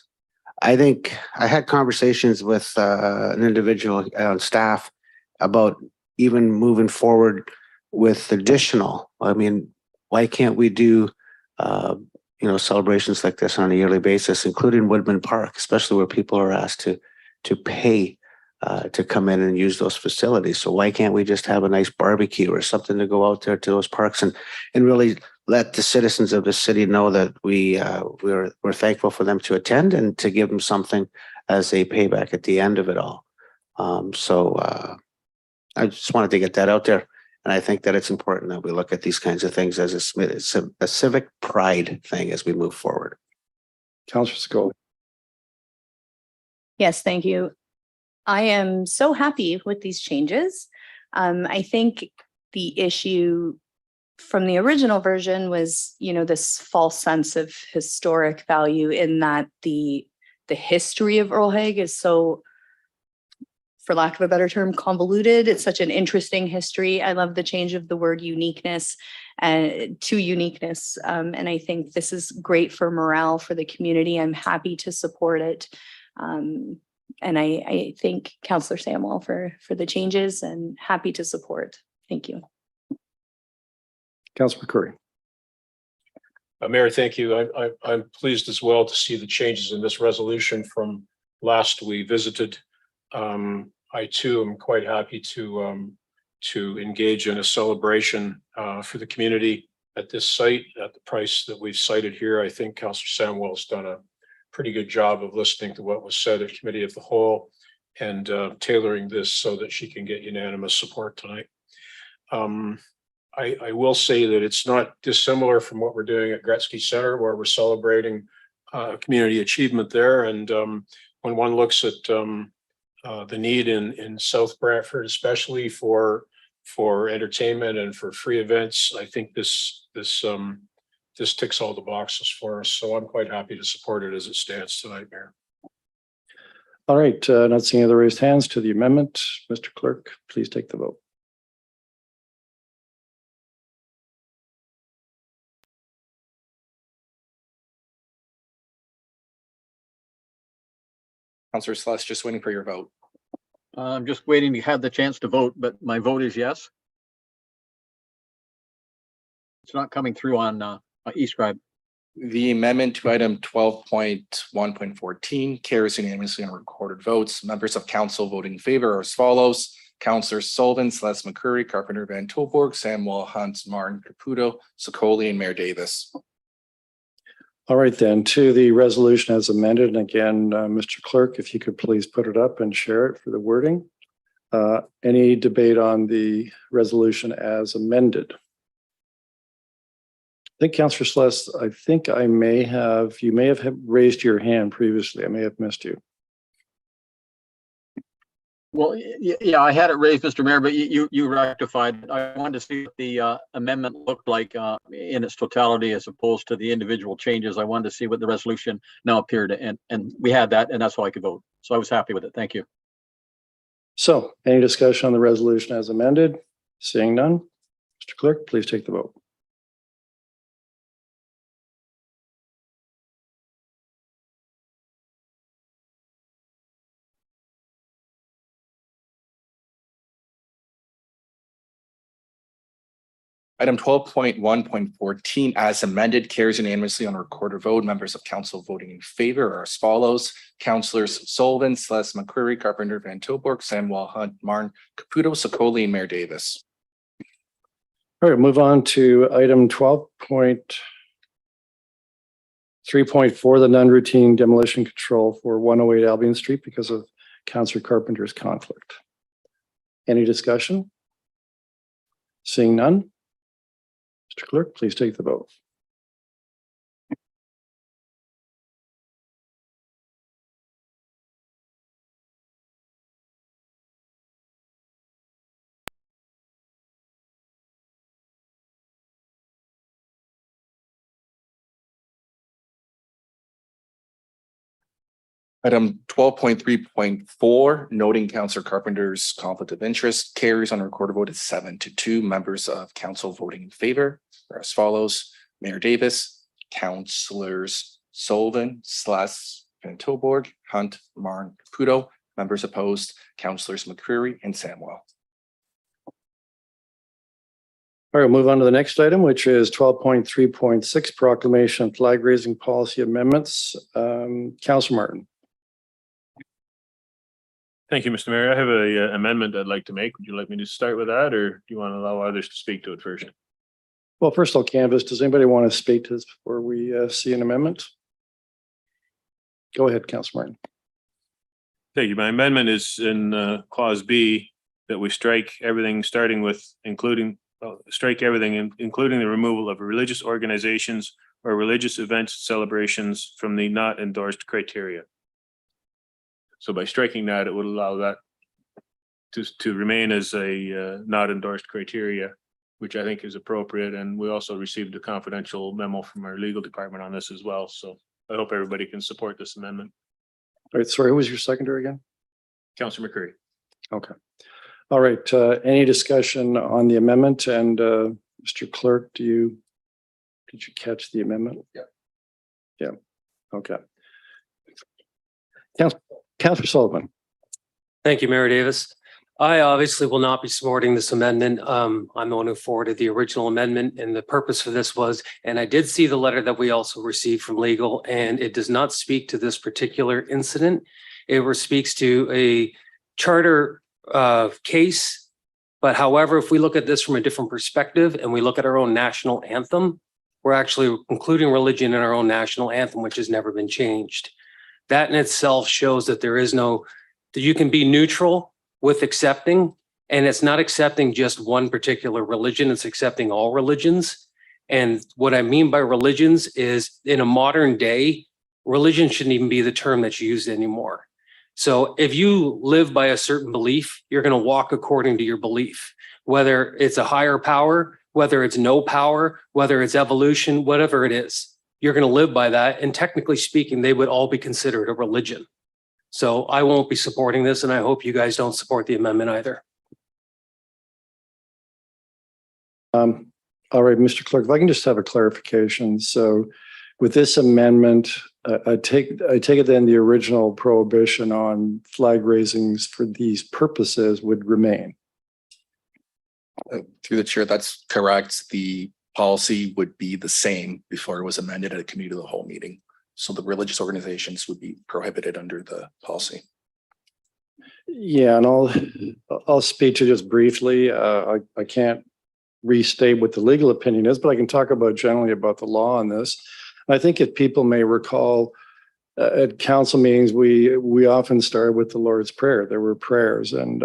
I think I had conversations with an individual on staff about even moving forward with additional. I mean, why can't we do celebrations like this on a yearly basis, including Woodman Park, especially where people are asked to pay to come in and use those facilities. So why can't we just have a nice barbecue or something to go out there to those parks and really let the citizens of the city know that we're thankful for them to attend and to give them something as a payback at the end of it all. So I just wanted to get that out there. And I think that it's important that we look at these kinds of things as a civic pride thing as we move forward. Councillor Scully. Yes, thank you. I am so happy with these changes. I think the issue from the original version was, this false sense of historic value in that the history of Earl Haig is so, for lack of a better term, convoluted. It's such an interesting history. I love the change of the word uniqueness to uniqueness. And I think this is great for morale for the community. I'm happy to support it. And I thank Councillor Samuel for the changes and happy to support. Thank you. Councillor McCurry. Mayor, thank you. I'm pleased as well to see the changes in this resolution from last we visited. I too am quite happy to engage in a celebration for the community at this site at the price that we've cited here. I think Councillor Samwell's done a pretty good job of listening to what was said at Committee of the Whole and tailoring this so that she can get unanimous support tonight. I will say that it's not dissimilar from what we're doing at Gretzky Center, where we're celebrating community achievement there. And when one looks at the need in South Brantford, especially for entertainment and for free events, I think this ticks all the boxes for us. So I'm quite happy to support it as it stands tonight, Mayor. All right, not seeing other raised hands to the amendment. Mr. Clerk, please take the vote. Councillor Slush, just waiting for your vote. I'm just waiting to have the chance to vote, but my vote is yes. It's not coming through on eScribe. The amendment to item 12.1.14 carries unanimously on recorded votes. Members of council voting in favor are as follows: Councillors Sullivan, Celeste McCurry, Carpenter Van Tilburg, Samwell, Hunt, Martin, Caputo, Sokoli, and Mayor Davis. All right, then, to the resolution as amended. And again, Mr. Clerk, if you could please put it up and share it for the wording. Any debate on the resolution as amended? I think Councillor Celeste, I think you may have raised your hand previously. I may have missed you. Well, yeah, I had it raised, Mr. Mayor, but you rectified. I wanted to see what the amendment looked like in its totality as opposed to the individual changes. I wanted to see what the resolution now appeared, and we had that, and that's how I could vote. So I was happy with it. Thank you. So any discussion on the resolution as amended? Seeing none, Mr. Clerk, please take the vote. Item 12.1.14 as amended carries unanimously on a recorded vote. Members of council voting in favor are as follows: Councillors Sullivan, Celeste McCreary, Carpenter Van Tilburg, Samwell, Hunt, Martin, Caputo, Sokoli, and Mayor Davis. All right, move on to item 12.3.4, the non-routine demolition control for 108 Albion Street because of Councillor Carpenter's conflict. Any discussion? Seeing none. Mr. Clerk, please take the vote. Item 12.3.4, noting Councillor Carpenter's conflict of interest, carries on a recorded vote at 7-2. Members of council voting in favor are as follows: Mayor Davis, Councillors Sullivan, Celeste, Van Tilburg, Hunt, Martin, Caputo. Members opposed, Councillors McCreary and Samwell. All right, we'll move on to the next item, which is 12.3.6, proclamation of flag raising policy amendments. Councillor Martin. Thank you, Mr. Mayor. I have a amendment I'd like to make. Would you like me to start with that, or do you want to allow others to speak to it first? Well, first I'll canvass. Does anybody want to speak to this before we see an amendment? Go ahead, Councillor Martin. Thank you. My amendment is in clause B, that we strike everything starting with strike everything, including the removal of religious organizations or religious events, celebrations from the not endorsed criteria. So by striking that, it would allow that to remain as a not endorsed criteria, which I think is appropriate. And we also received a confidential memo from our legal department on this as well. So I hope everybody can support this amendment. All right, sorry, who was your seconder again? Councillor McCreary. Okay. All right, any discussion on the amendment? And Mr. Clerk, did you catch the amendment? Yeah. Yeah, okay. Councillor Sullivan. Thank you, Mayor Davis. I obviously will not be supporting this amendment. I'm the one who forwarded the original amendment, and the purpose for this was, and I did see the letter that we also received from legal, and it does not speak to this particular incident. It speaks to a charter case. But however, if we look at this from a different perspective and we look at our own national anthem, we're actually including religion in our own national anthem, which has never been changed. That in itself shows that that you can be neutral with accepting, and it's not accepting just one particular religion, it's accepting all religions. And what I mean by religions is, in a modern day, religion shouldn't even be the term that's used anymore. So if you live by a certain belief, you're going to walk according to your belief, whether it's a higher power, whether it's no power, whether it's evolution, whatever it is, you're going to live by that. And technically speaking, they would all be considered a religion. So I won't be supporting this, and I hope you guys don't support the amendment either. All right, Mr. Clerk, if I can just have a clarification. So with this amendment, I take it then the original prohibition on flag raisings for these purposes would remain. Through the chair, that's correct. The policy would be the same before it was amended at a committee of the whole meeting. So the religious organizations would be prohibited under the policy. Yeah, and I'll speak to just briefly. I can't restate what the legal opinion is, but I can talk about generally about the law on this. I think if people may recall, at council meetings, we often started with the Lord's Prayer. There were prayers, and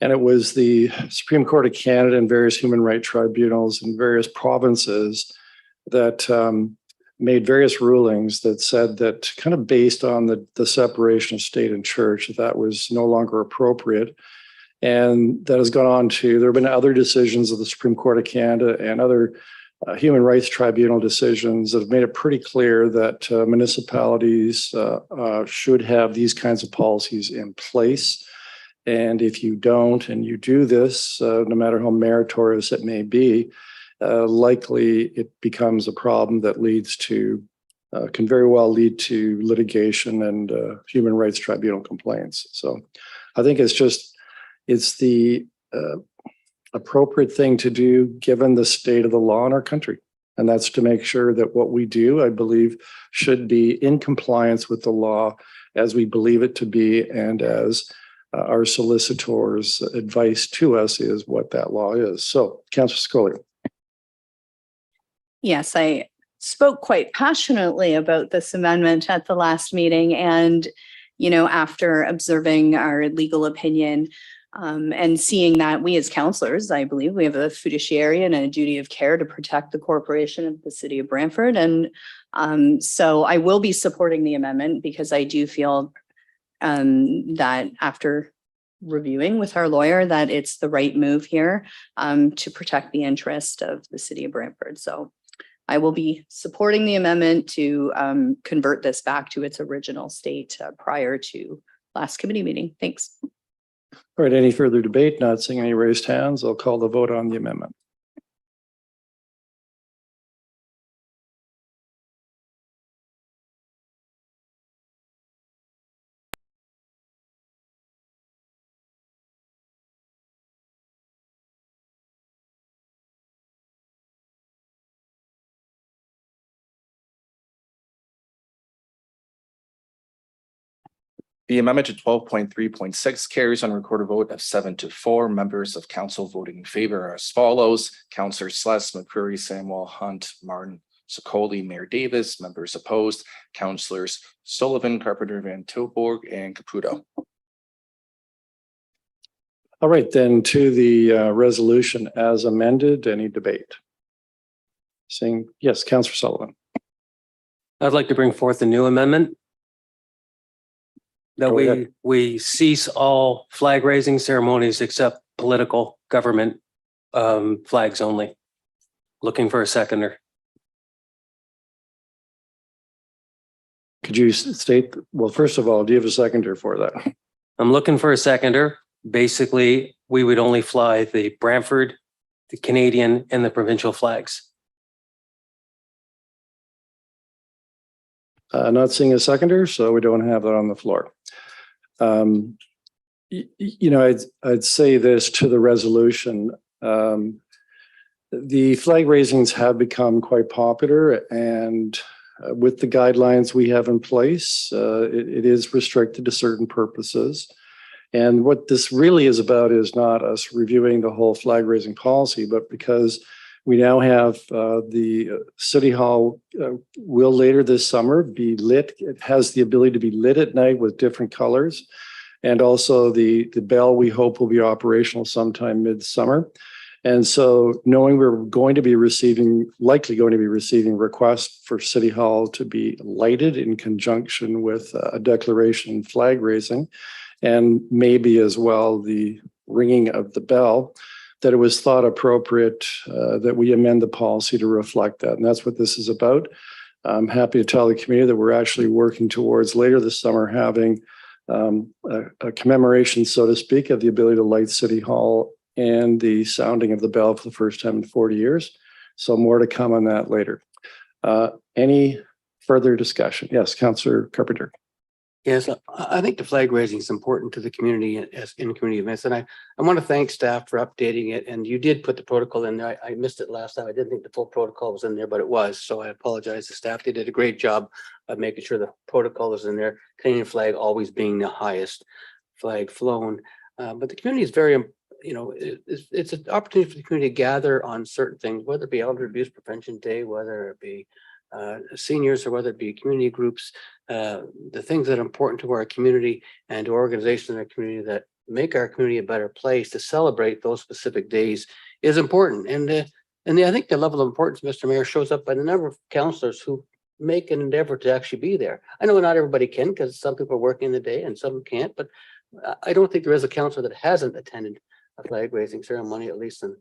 it was the Supreme Court of Canada and various human rights tribunals in various provinces that made various rulings that said that, kind of based on the separation of state and church, that was no longer appropriate. And that has gone on to, there have been other decisions of the Supreme Court of Canada and other human rights tribunal decisions that have made it pretty clear that municipalities should have these kinds of policies in place. And if you don't, and you do this, no matter how meritorious it may be, likely it becomes a problem that can very well lead to litigation and human rights tribunal complaints. So I think it's the appropriate thing to do given the state of the law in our country. And that's to make sure that what we do, I believe, should be in compliance with the law as we believe it to be, and as our solicitors' advice to us is what that law is. So, Councillor Scully. Yes, I spoke quite passionately about this amendment at the last meeting, and, after observing our legal opinion, and seeing that we as councillors, I believe we have a fiduciary and a duty of care to protect the corporation of the city of Brantford. And so I will be supporting the amendment because I do feel that after reviewing with our lawyer that it's the right move here to protect the interest of the city of Brantford. So I will be supporting the amendment to convert this back to its original state prior to last committee meeting. Thanks. All right, any further debate? Not seeing any raised hands, I'll call the vote on the amendment. The amendment to 12.3.6 carries on recorded vote of 7-4. Members of council voting in favor are as follows: Councillor Sless, McCreary, Samuel, Hunt, Martin, Sokoli, Mayor Davis. Members opposed, Councillors Sullivan, Carpenter, Van Tilburg, and Caputo. All right, then to the resolution as amended. Any debate? Saying yes, Councillor Sullivan. I'd like to bring forth a new amendment that Go ahead. we cease all flag raising ceremonies except political government flags only. Looking for a seconder. Could you state, well, first of all, do you have a seconder for that? I'm looking for a seconder. Basically, we would only fly the Brantford, the Canadian, and the provincial flags. Not seeing a seconder, so we don't have that on the floor. I'd say this to the resolution. The flag raisings have become quite popular, and with the guidelines we have in place, it is restricted to certain purposes. And what this really is about is not us reviewing the whole flag raising policy, but because we now have the City Hall will later this summer be lit. It has the ability to be lit at night with different colors. And also the bell, we hope, will be operational sometime midsummer. And so knowing we're likely going to be receiving requests for City Hall to be lighted in conjunction with a declaration flag raising, and maybe as well the ringing of the bell, that it was thought appropriate that we amend the policy to reflect that. And that's what this is about. I'm happy to tell the community that we're actually working towards later this summer having a commemoration, so to speak, of the ability to light City Hall and the sounding of the bell for the first time in 40 years. So more to come on that later. Any further discussion? Yes, Councillor Carpenter. Yes, I think the flag raising is important to the community as in community events. And I want to thank staff for updating it. And you did put the protocol in there. I missed it last time. I didn't think the full protocol was in there, but it was. So I apologize to staff. They did a great job of making sure the protocol is in there. Canadian flag always being the highest flag flown. But the community is very, it's an opportunity for the community to gather on certain things, whether it be Elder Abuse Prevention Day, whether it be seniors, or whether it be community groups, the things that are important to our community and to organizations in our community that make our community a better place to celebrate those specific days is important. And I think the level of importance, Mr. Mayor, shows up by the number of councillors who make an endeavor to actually be there. I know not everybody can, because some people are working the day and some can't, but I don't think there is a councillor that hasn't attended a flag raising ceremony, at least in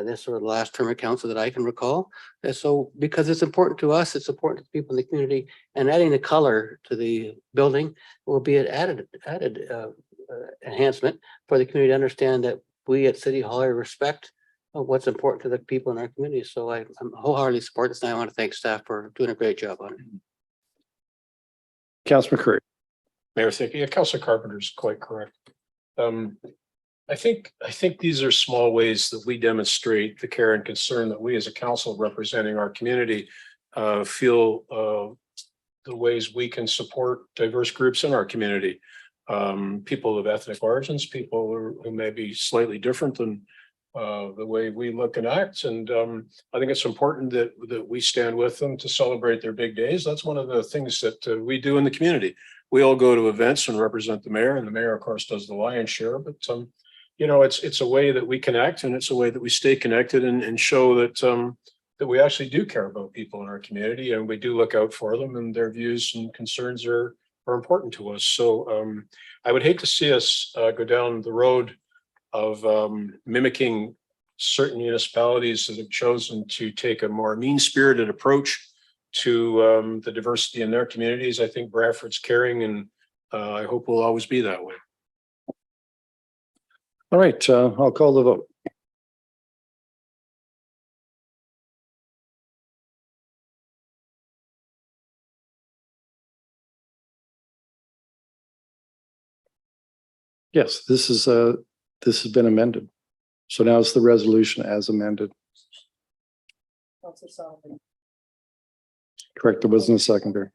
this or the last term of council that I can recall. And so because it's important to us, it's important to the people in the community, and adding the color to the building will be an added enhancement for the community to understand that we at City Hall respect what's important to the people in our community. So I'm wholeheartedly support this, and I want to thank staff for doing a great job on it. Councillor McCurry. Mayor, thank you. Yeah, Councilor Carpenter is quite correct. I think these are small ways that we demonstrate the care and concern that we as a council representing our community feel the ways we can support diverse groups in our community. People of ethnic origins, people who may be slightly different than the way we look and act. And I think it's important that we stand with them to celebrate their big days. That's one of the things that we do in the community. We all go to events and represent the mayor, and the mayor, of course, does the lion's share. But it's a way that we connect, and it's a way that we stay connected and show that that we actually do care about people in our community, and we do look out for them, and their views and concerns are important to us. So I would hate to see us go down the road of mimicking certain municipalities that have chosen to take a more mean-spirited approach to the diversity in their communities. I think Bradford's caring, and I hope will always be that way. All right, I'll call the vote. Yes, this has been amended. So now it's the resolution as amended. Correct, there wasn't a seconder.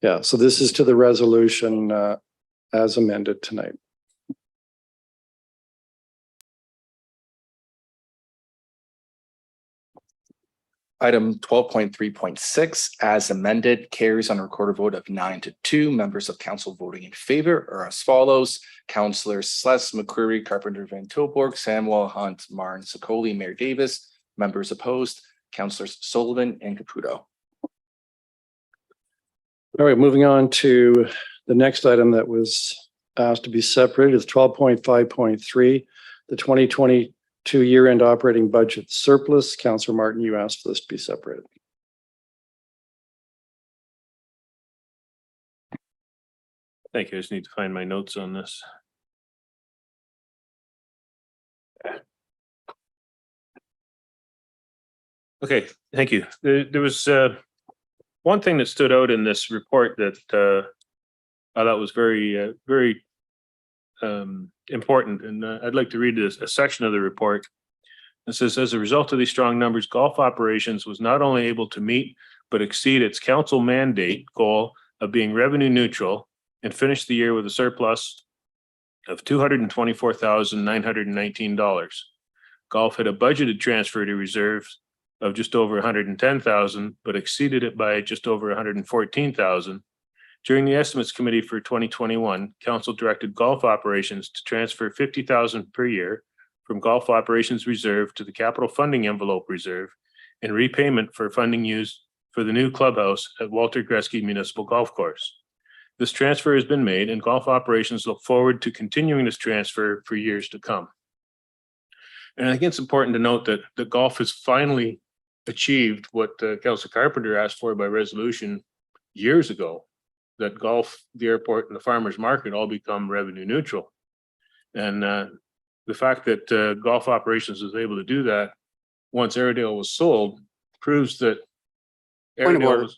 Yeah, so this is to the resolution as amended tonight. Item 12.3.6 as amended carries on a recorded vote of 9-2. Members of council voting in favor are as follows: Councillors Sless, McCreary, Carpenter, Van Tilburg, Samuel, Hunt, Marn, Sicoli, Mayor Davis. Members opposed, Councillors Sullivan and Caputo. All right, moving on to the next item that was asked to be separated is 12.5.3, the 2022 year-end operating budget surplus. Councillor Martin, you asked for this to be separated. Thank you. I just need to find my notes on this. Okay, thank you. There was one thing that stood out in this report that I thought was very important, and I'd like to read a section of the report. It says, as a result of these strong numbers, golf operations was not only able to meet but exceed its council mandate goal of being revenue neutral and finish the year with a surplus of $224,919. Golf had a budgeted transfer to reserves of just over $110,000, but exceeded it by just over $114,000. During the estimates committee for 2021, council directed golf operations to transfer $50,000 per year from golf operations reserve to the capital funding envelope reserve in repayment for funding used for the new clubhouse at Walter Gretzky Municipal Golf Course. This transfer has been made and golf operations look forward to continuing this transfer for years to come. And I think it's important to note that the golf has finally achieved what Councilor Carpenter asked for by resolution years ago, that golf, the airport, and the farmers market all become revenue neutral. And the fact that golf operations was able to do that once Airedale was sold proves that Point of order. Airedale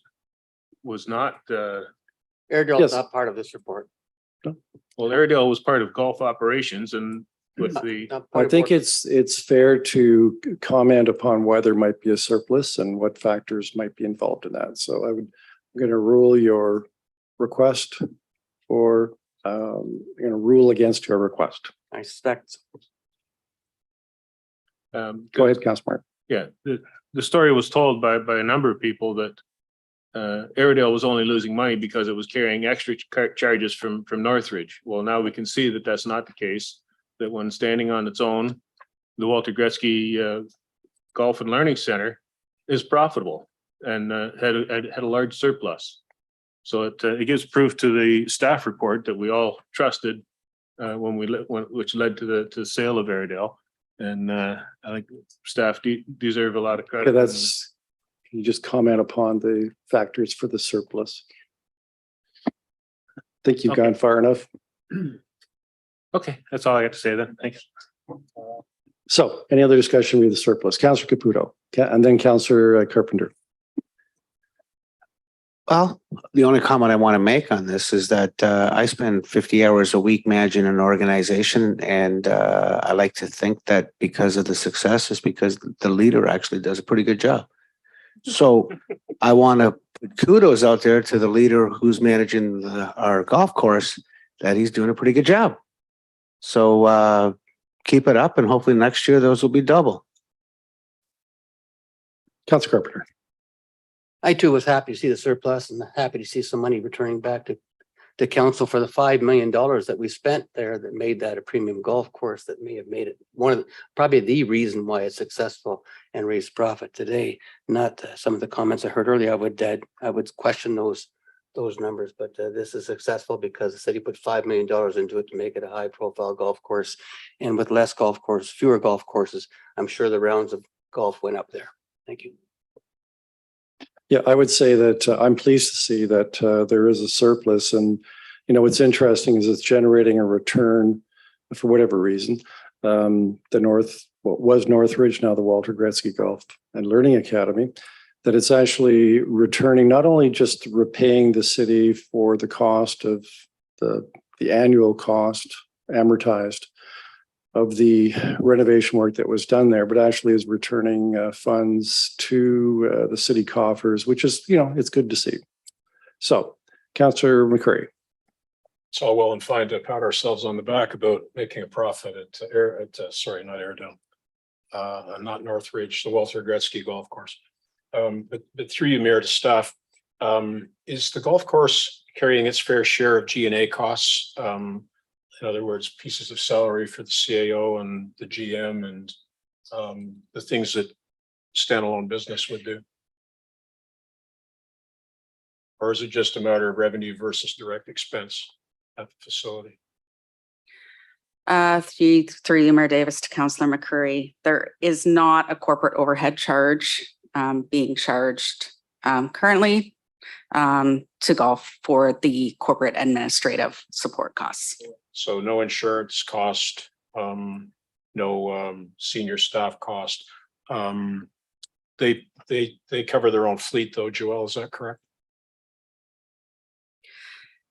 was not, Airedale Yes. is not part of this report. well, Airedale was part of golf operations, and with the, Not I point of think order. it's fair to comment upon why there might be a surplus and what factors might be involved in that. So I'm going to rule your request or I'm going to rule against your request. I suspect. Go ahead, Councilor. yeah, the story was told by a number of people that Airedale was only losing money because it was carrying extra charges from Northridge. Well, now we can see that that's not the case, that when standing on its own, the Walter Gretzky Golf and Learning Center is profitable and had a large surplus. So it gives proof to the staff report that we all trusted which led to the sale of Airedale. And I think staff deserve a lot of credit. Okay, can you just comment upon the factors for the surplus? I think you've Okay. gone far enough. Okay, that's all I got to say then. Thanks. So any other discussion with the surplus? Councillor Caputo and then Councillor Carpenter. Well, the only comment I want to make on this is that I spend 50 hours a week managing an organization, and I like to think that because of the success is because the leader actually does a pretty good job. So I want to put kudos out there to the leader who's managing our golf course, that he's doing a pretty good job. So keep it up, and hopefully next year those will be double. Councillor Carpenter. I too was happy to see the surplus and happy to see some money returning back to council for the $5 million that we spent there that made that a premium golf course that may have made it probably the reason why it's successful and raised profit today. Not some of the comments I heard earlier. I would question those numbers, but this is successful because the city put $5 million into it to make it a high profile golf course. And with fewer golf courses, I'm sure the rounds of golf went up there. Thank you. Yeah, I would say that I'm pleased to see that there is a surplus, and what's interesting is it's generating a return for whatever reason. What was Northridge, now the Walter Gretzky Golf and Learning Academy, that it's actually returning, not only just repaying the city for the cost of the annual cost amortized of the renovation work that was done there, but actually is returning funds to the city coffers, which is, it's good to see. So, Councillor McCurry. It's all well and fine to pat ourselves on the back about making a profit not Airedale, not Northridge, the Walter Gretzky Golf Course. But through you, Mayor, to staff, is the golf course carrying its fair share of G&A costs? In other words, pieces of salary for the CAO and the GM and the things that standalone business would do? Or is it just a matter of revenue versus direct expense at the facility? Through you, Mayor Davis, to Councillor McCurry, there is not a corporate overhead charge being charged currently to golf for the corporate administrative support costs. So no insurance cost, no senior staff cost. They cover their own fleet though, Joelle, is that correct?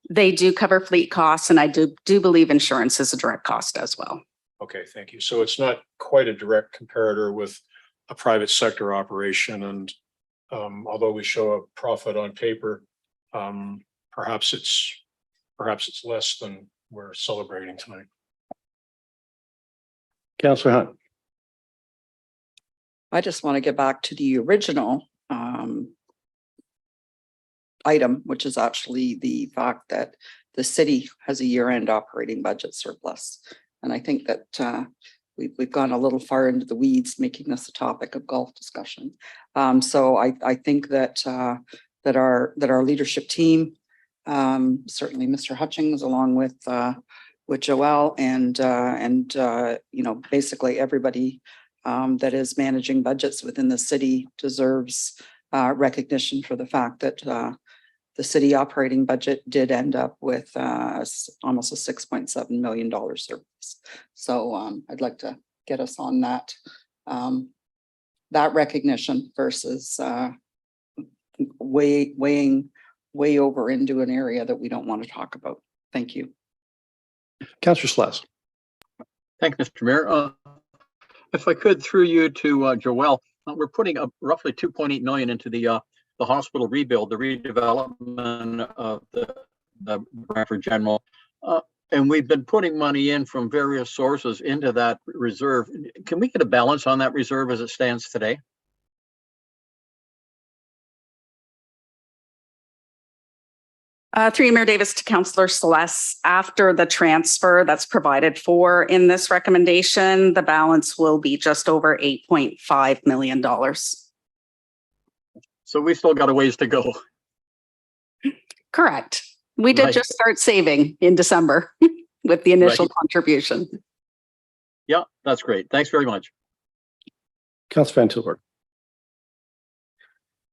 They do cover fleet costs, and I do believe insurance is a direct cost as well. Okay, thank you. So it's not quite a direct comparator with a private sector operation, and although we show a profit on paper, perhaps it's less than we're celebrating tonight. Councillor Hunt. I just want to get back to the original item, which is actually the fact that the city has a year-end operating budget surplus. And I think that we've gone a little far into the weeds, making this a topic of golf discussion. So I think that that our leadership team, certainly Mr. Hutchings, along with Joelle and you know, basically everybody that is managing budgets within the city deserves recognition for the fact that the city operating budget did end up with almost a $6.7 million surplus. So I'd like to get us on that that recognition versus weighing way over into an area that we don't want to talk about. Thank you. Councillor Sless. Thank you, Mr. Mayor. If I could, through you to Joelle, we're putting up roughly 2.8 million into the hospital rebuild, the redevelopment of the Brantford General. And we've been putting money in from various sources into that reserve. Can we get a balance on that reserve as it stands today? Through you, Mayor Davis, to Councillor Celeste, after the transfer that's provided for in this recommendation, the balance will be just over $8.5 million. So we still got a ways to go. Correct. We did Right. just start saving in December with the initial contribution. Yeah, that's great. Thanks very much. Councillor Van Tilburg.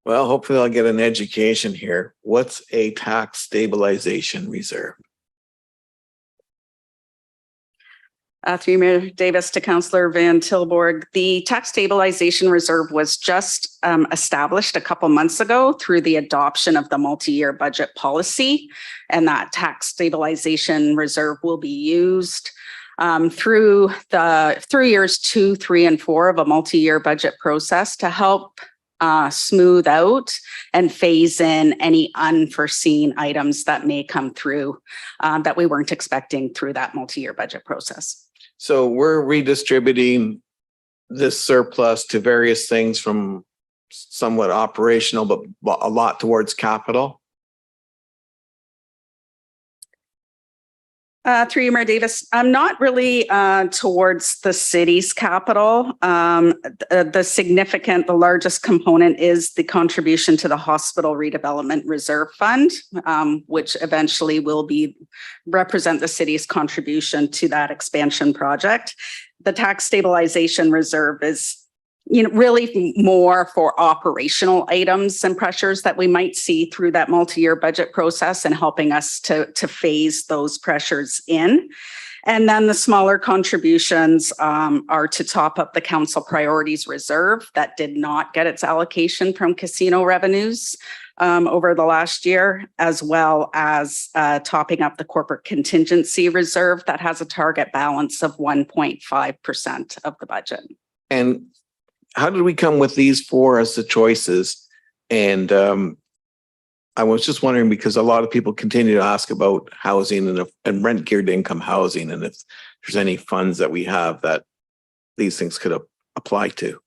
Well, hopefully I'll get an education here. What's a tax stabilization reserve? Through Mayor Davis to Councillor Van Tilburg, the tax stabilization reserve was just established a couple months ago through the adoption of the multi-year budget policy, and that tax stabilization reserve will be used through years 2, 3, and 4 of a multi-year budget process to help smooth out and phase in any unforeseen items that may come through that we weren't expecting through that multi-year budget process. So we're redistributing this surplus to various things from somewhat operational, but a lot towards capital. Through you, Mayor Davis, I'm not really towards the city's capital. The largest component is the contribution to the Hospital Redevelopment Reserve Fund, which eventually will represent the city's contribution to that expansion project. The tax stabilization reserve is really more for operational items and pressures that we might see through that multi-year budget process and helping us to phase those pressures in. And then the smaller contributions are to top up the council priorities reserve that did not get its allocation from casino revenues over the last year, as well as topping up the corporate contingency reserve that has a target balance of 1.5% of the budget. And how did we come with these 4 as the choices? And I was just wondering, because a lot of people continue to ask about housing and rent geared income housing, and if there's any funds that we have that these things could apply to.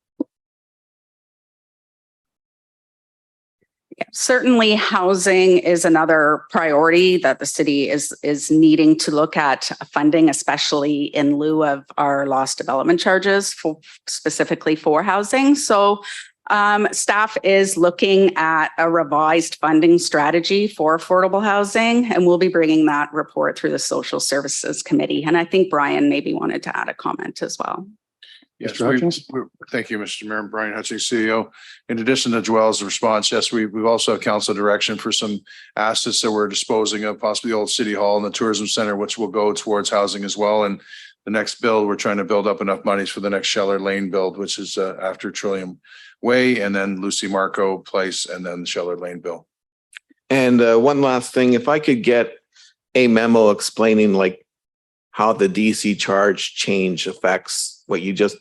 Certainly, housing is another priority that the city is needing to look at funding, especially in lieu of our lost development charges specifically for housing. So staff is looking at a revised funding strategy for affordable housing, and we'll be bringing that report through the Social Services Committee. And I think Brian maybe wanted to add a comment as well. Yes, Mr. Hutchings? thank you, Mr. Mayor. Brian Hutchings, CEO. In addition to Joelle's response, yes, we've also have council direction for some assets that we're disposing of, possibly the old city hall and the tourism center, which will go towards housing as well. And the next build, we're trying to build up enough monies for the next Scheller Lane build, which is after Trillium Way, and then Lucy Marco Place, and then Scheller Lane bill. And one last thing, if I could get a memo explaining like how the DC charge change affects what you just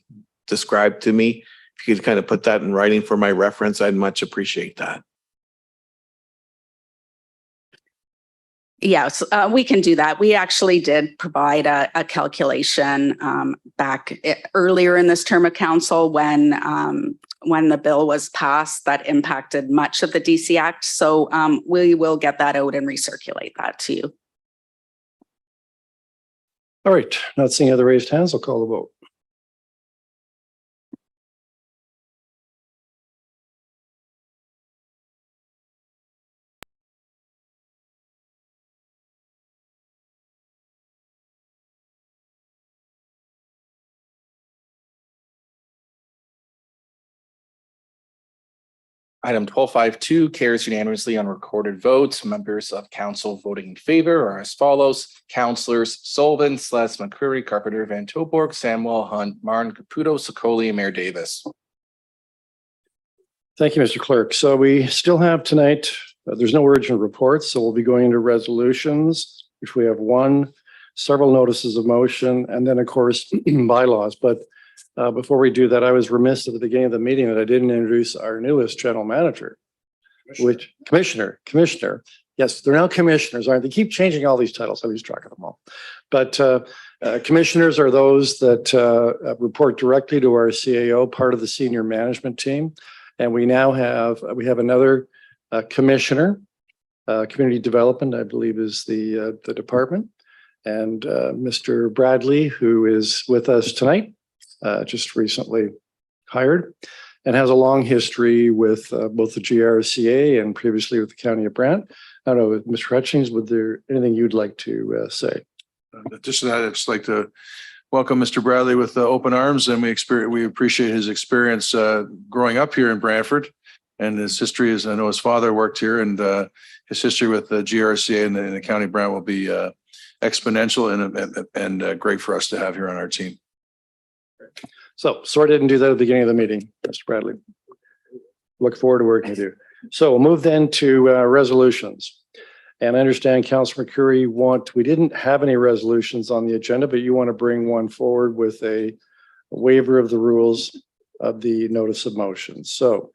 described to me. If you could kind of put that in writing for my reference, I'd much appreciate that. Yes, we can do that. We actually did provide a calculation earlier in this term of council when the bill was passed that impacted much of the DC Act. So we will get that out and recirculate that to you. All right, not seeing other raised hands, I'll call the vote. Item 12.5.2 carries unanimously on recorded votes. Members of council voting in favor are as follows: Councilors Sullivan, Sless, McCreary, Carpenter, Van Tilburg, Samwell, Hunt, Martin, Caputo, Sicoli, and Mayor Davis. Thank you, Mr. Clerk. So we still have tonight, there's no urgent reports, so we'll be going into resolutions, which we have one, several notices of motion, and then of course bylaws. But before we do that, I was remiss at the beginning of the meeting that I didn't introduce our newest general manager, which commissioner. Yes, they're now commissioners, aren't they? Keep changing all these titles. I lose track of them all. But commissioners are those that report directly to our CAO, part of the senior management team. And we now have, another commissioner, community development, I believe is the department. And Mr. Bradley, who is with us tonight, just recently hired and has a long history with both the GRCA and previously with the County of Brant. I don't know, Mr. Hutchings, would there anything you'd like to say? Just that, I'd just like to welcome Mr. Bradley with open arms, and we appreciate his experience growing up here in Brantford and his history. As I know, his father worked here, and his history with the GRCA and the County of Brant will be exponential and great for us to have here on our team. So sorry I didn't do that at the beginning of the meeting, Mr. Bradley. Look forward to working with you. So we'll move then to resolutions. And I understand Councilor McCreary we didn't have any resolutions on the agenda, but you want to bring one forward with a waiver of the rules of the notice of motion. So,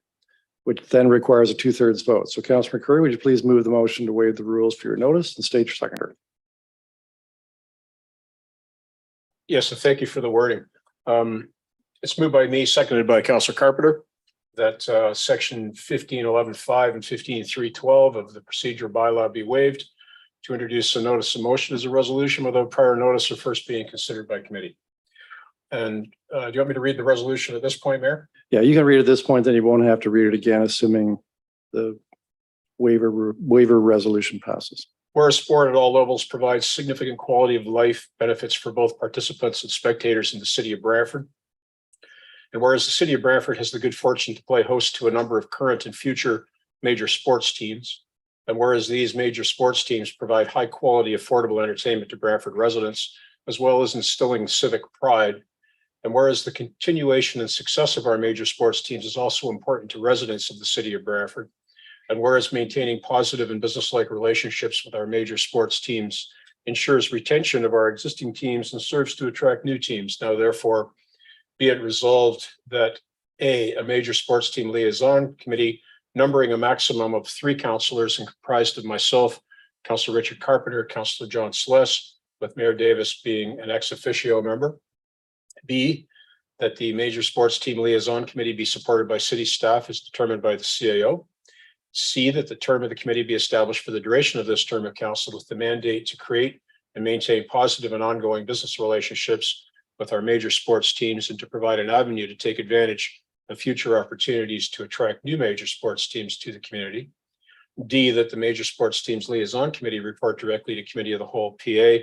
which then requires a 2/3 vote. So Councilor McCreary, would you please move the motion to waive the rules for your notice and state your seconder? Yes, and thank you for the wording. It's moved by me, seconded by Councilor Carpenter, that section 15.11.5 and 15.3.12 of the procedure bylaw be waived to introduce a notice of motion as a resolution without prior notice or first being considered by committee. And do you want me to read the resolution at this point, Mayor? Yeah, you can read it at this point, then you won't have to read it again, assuming the waiver resolution passes. Whereas sport at all levels provides significant quality of life benefits for both participants and spectators in the city of Brantford. And whereas the city of Brantford has the good fortune to play host to a number of current and future major sports teams, and whereas these major sports teams provide high quality, affordable entertainment to Brantford residents, as well as instilling civic pride, and whereas the continuation and success of our major sports teams is also important to residents of the city of Brantford, and whereas maintaining positive and business-like relationships with our major sports teams ensures retention of our existing teams and serves to attract new teams. Now, therefore, be it resolved that a major sports team liaison committee numbering a maximum of 3 councillors and comprised of myself, Councillor Richard Carpenter, Councillor John Sless, with Mayor Davis being an ex officio member. B, that the major sports team liaison committee be supported by city staff as determined by the CAO. C, that the term of the committee be established for the duration of this term of council with the mandate to create and maintain positive and ongoing business relationships with our major sports teams and to provide an avenue to take advantage of future opportunities to attract new major sports teams to the community. D, that the major sports teams liaison committee report directly to committee of the whole PA.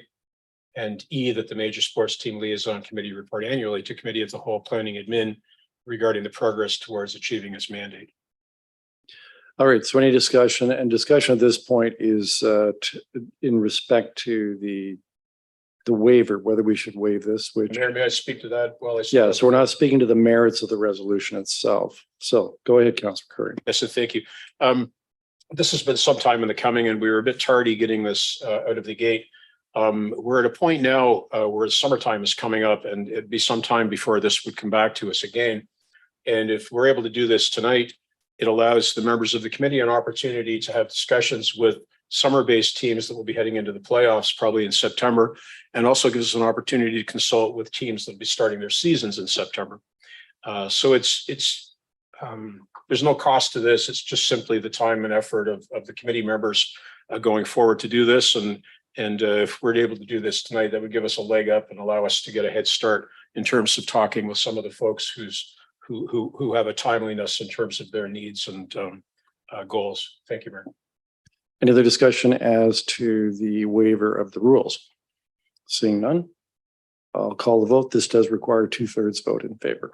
And E, that the major sports team liaison committee report annually to committee of the whole planning admin regarding the progress towards achieving its mandate. All right, so any discussion, and discussion at this point is in respect to the waiver, whether we should waive this, which. Mayor, may I speak to that while I? Yeah, so we're not speaking to the merits of the resolution itself. So go ahead, Councilor Curry. Yes, so thank you. this has been some time in the coming, and we were a bit tardy getting this out of the gate. We're at a point now where summertime is coming up, and it'd be some time before this would come back to us again. And if we're able to do this tonight, it allows the members of the committee an opportunity to have discussions with summer-based teams that will be heading into the playoffs probably in September, and also gives us an opportunity to consult with teams that will be starting their seasons in September. So there's no cost to this. It's just simply the time and effort of the committee members going forward to do this. And if we're able to do this tonight, that would give us a leg up and allow us to get a head start in terms of talking with some of the folks who have a timeliness in terms of their needs and goals. Thank you, Mayor. Any other discussion as to the waiver of the rules? Seeing none, I'll call the vote. This does require a 2/3 vote in favor.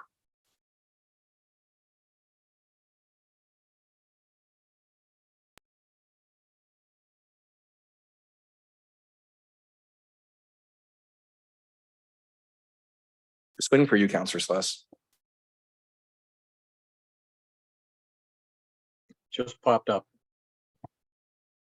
Just waiting for you, Counselor Sluss. Just popped up.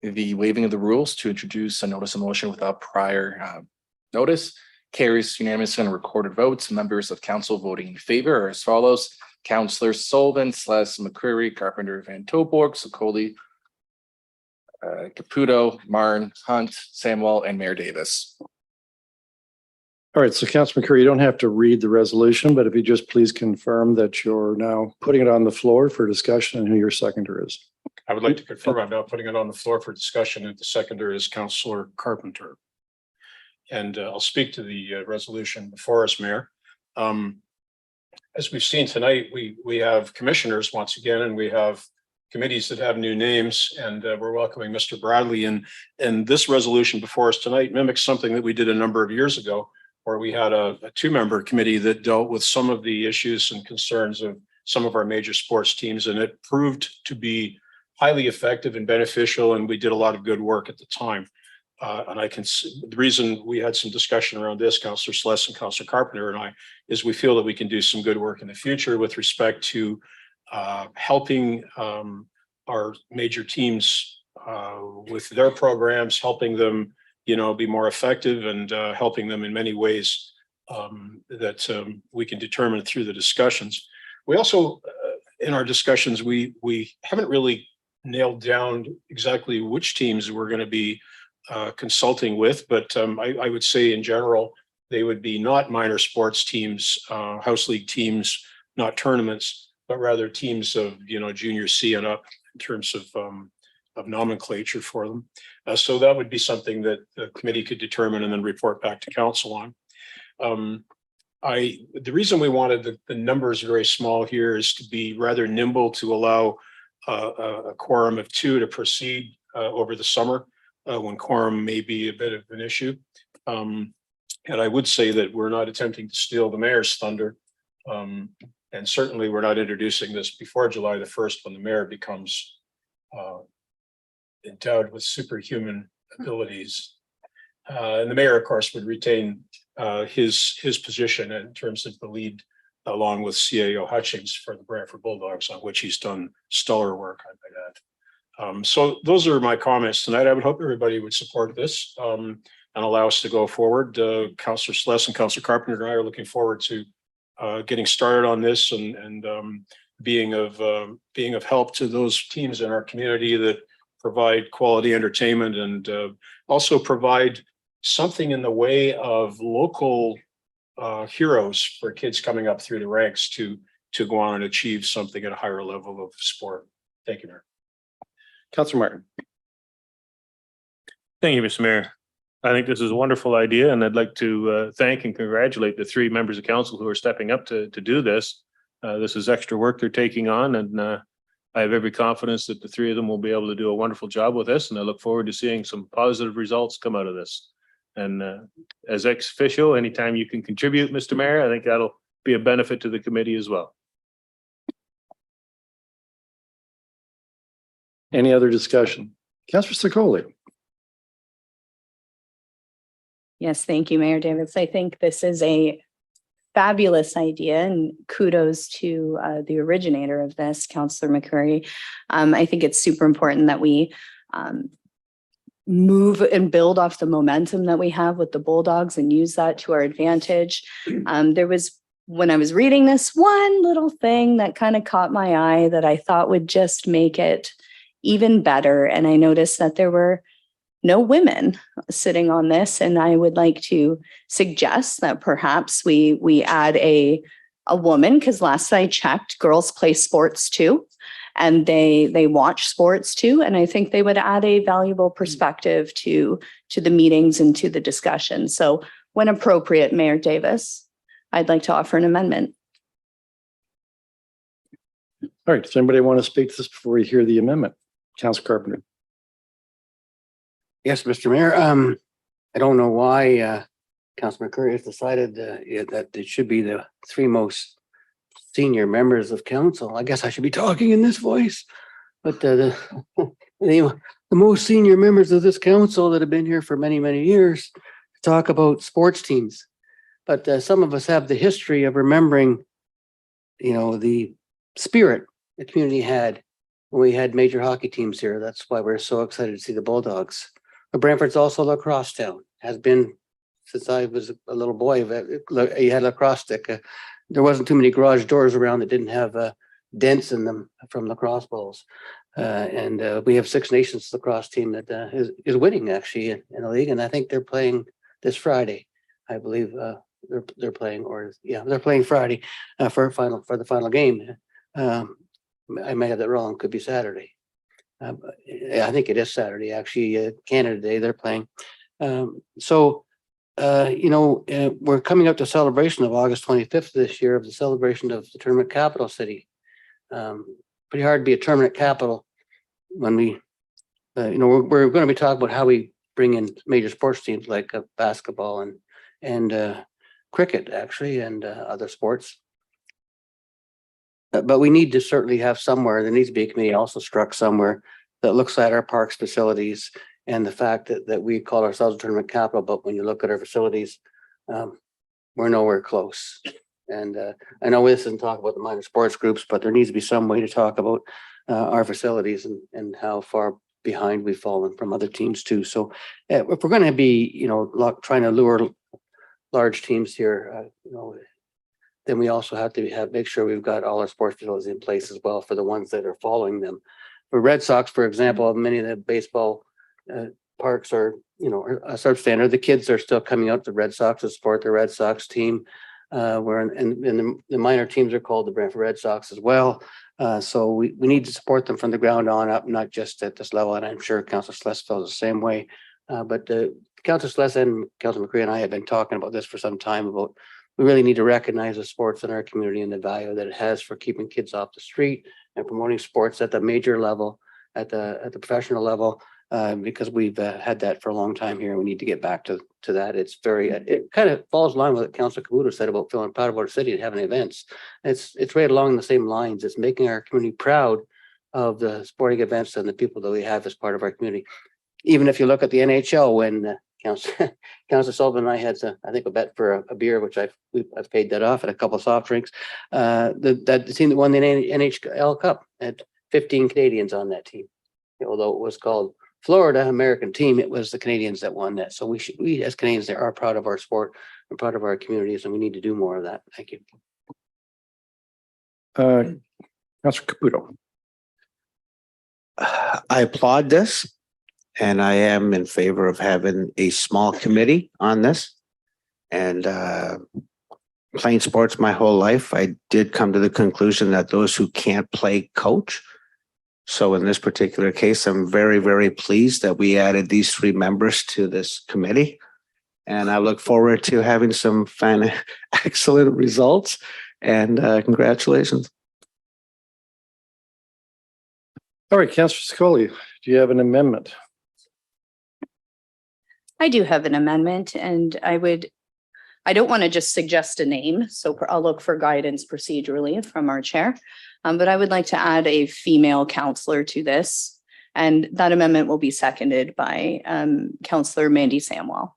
The waiving of the rules to introduce a notice of motion without prior notice carries unanimously on recorded votes. Members of council voting in favor are as follows: Councillors Sullivan, Sluss, McCreary, Carpenter, Van Toborg, Sokoli, Caputo, Marn, Hunt, Samwell, and Mayor Davis. All right, so Councilor McCreary, you don't have to read the resolution, but if you just please confirm that you're now putting it on the floor for discussion and who your seconder is. I would like to confirm I'm now putting it on the floor for discussion, and the seconder is Councillor Carpenter. And I'll speak to the resolution before us, Mayor. As we've seen tonight, we have commissioners once again, and we have committees that have new names, and we're welcoming Mr. Bradley. And this resolution before us tonight mimics something that we did a number of years ago, where we had a 2-member committee that dealt with some of the issues and concerns of some of our major sports teams, and it proved to be highly effective and beneficial, and we did a lot of good work at the time. And the reason we had some discussion around this, Councillor Sluss and Councillor Carpenter and I, is we feel that we can do some good work in the future with respect to helping our major teams with their programs, helping them, be more effective, and helping them in many ways that we can determine through the discussions. We also, in our discussions, we haven't really nailed down exactly which teams we're going to be consulting with, but I would say in general, they would be not minor sports teams, house league teams, not tournaments, but rather teams of, junior C and up in terms of nomenclature for them. So that would be something that the committee could determine and then report back to council on. The reason we wanted the numbers very small here is to be rather nimble, to allow a quorum of 2 to proceed over the summer when quorum may be a bit of an issue. And I would say that we're not attempting to steal the mayor's thunder. And certainly we're not introducing this before July the 1st, when the mayor becomes endowed with superhuman abilities. And the mayor, of course, would retain his position in terms of the lead, along with CAO Hutchings for the Brantford Bulldogs, on which he's done stellar work, I might add. So those are my comments tonight. I would hope everybody would support this and allow us to go forward. Councillor Sluss and Councillor Carpenter and I are looking forward to getting started on this and being of help to those teams in our community that provide quality entertainment, and also provide something in the way of local heroes for kids coming up through the ranks to go on and achieve something at a higher level of sport. Thank you, Mayor. Councillor Martin. Thank you, Mr. Mayor. I think this is a wonderful idea, and I'd like to thank and congratulate the 3 members of council who are stepping up to do this. This is extra work they're taking on, and I have every confidence that the 3 of them will be able to do a wonderful job with this, and I look forward to seeing some positive results come out of this. And as ex officio, anytime you can contribute, Mr. Mayor, I think that'll be a benefit to the committee as well. Any other discussion? Councillor Sokoli. Yes, thank you, Mayor Davis. I think this is a fabulous idea, and kudos to the originator of this, Councillor McCurry. I think it's super important that we move and build off the momentum that we have with the Bulldogs and use that to our advantage. There was, when I was reading this, one little thing that kind of caught my eye that I thought would just make it even better. And I noticed that there were no women sitting on this. And I would like to suggest that perhaps we add a woman, because last I checked, girls play sports too. And they watch sports too. And I think they would add a valuable perspective to the meetings and to the discussion. So when appropriate, Mayor Davis, I'd like to offer an amendment. All right, does anybody want to speak to this before we hear the amendment? Councilor Carpenter. Yes, Mr. Mayor. I don't know why Councilor McCurry has decided that it should be the three most senior members of council. I guess I should be talking in this voice, but the most senior members of this council that have been here for many, many years talk about sports teams. But some of us have the history of remembering, the spirit the community had when we had major hockey teams here. That's why we're so excited to see the Bulldogs. But Brantford's also lacrosse town, has been since I was a little boy. You had a lacrosse stick. There wasn't too many garage doors around that didn't have dents in them from lacrosse balls. And we have Six Nations lacrosse team that is winning actually in the league. And I think they're playing this Friday. I believe they're playing, they're playing Friday for the final game. I may have that wrong. Could be Saturday. I think it is Saturday, actually, Canada Day, they're playing. We're coming up to celebration of August 25th this year, of the celebration of the tournament capital city. Pretty hard to be a tournament capital when we're going to be talking about how we bring in major sports teams like basketball and cricket, actually, and other sports. But we need to certainly have somewhere, there needs to be a committee also struck somewhere that looks at our parks facilities and the fact that we call ourselves a tournament capital, but when you look at our facilities, we're nowhere close. And I know this isn't talk about the minor sports groups, but there needs to be some way to talk about our facilities and how far behind we've fallen from other teams too. So if we're going to be, trying to lure large teams here, then we also have to make sure we've got all our sports facilities in place as well for the ones that are following them. For Red Sox, for example, many of the baseball parks are, a substandard. The kids are still coming out to Red Sox to support the Red Sox team. And the minor teams are called the Brantford Red Sox as well. So we need to support them from the ground on up, not just at this level. And I'm sure Councilor Sless feels the same way. But Councilor Sless and Councilor McCree and I have been talking about this for some time about we really need to recognize the sports in our community and the value that it has for keeping kids off the street and promoting sports at the major level, at the professional level, because we've had that for a long time here. And we need to get back to that. It kind of falls along with what Councilor Cavuto said about feeling proud of our city and having events. It's right along the same lines. It's making our community proud of the sporting events and the people that we have as part of our community. Even if you look at the NHL, when Councilor Sullivan and I had, I think, a bet for a beer, which I've paid that off, and a couple of soft drinks. The team that won the NHL Cup had 15 Canadians on that team. Although it was called Florida American Team, it was the Canadians that won that. So we as Canadians are proud of our sport and proud of our communities, and we need to do more of that. Thank you. Councilor Caputo. I applaud this, and I am in favor of having a small committee on this. And playing sports my whole life, I did come to the conclusion that those who can't play coach. So in this particular case, I'm very, very pleased that we added these three members to this committee. And I look forward to having some excellent results, and congratulations. All right, Councilor Scully, do you have an amendment? I do have an amendment, and I don't want to just suggest a name, so I'll look for guidance procedurally from our chair. But I would like to add a female counselor to this, and that amendment will be seconded by Councillor Mandy Samwell.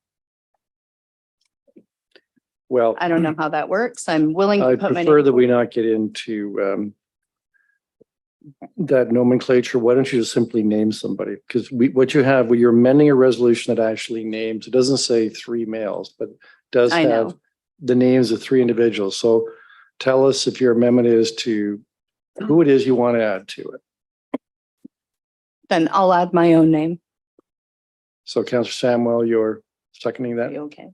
Well, I don't know how that works. I'm willing to I put my prefer name. that we not get into that nomenclature. Why don't you just simply name somebody? Because what you have, you're amending a resolution that actually names, it doesn't say 3 males, but does I have know. the names of 3 individuals. So tell us if your amendment is to who it is you want to add to it. Then I'll add my own name. So Councillor Samuel, you're seconding Are that? you okay?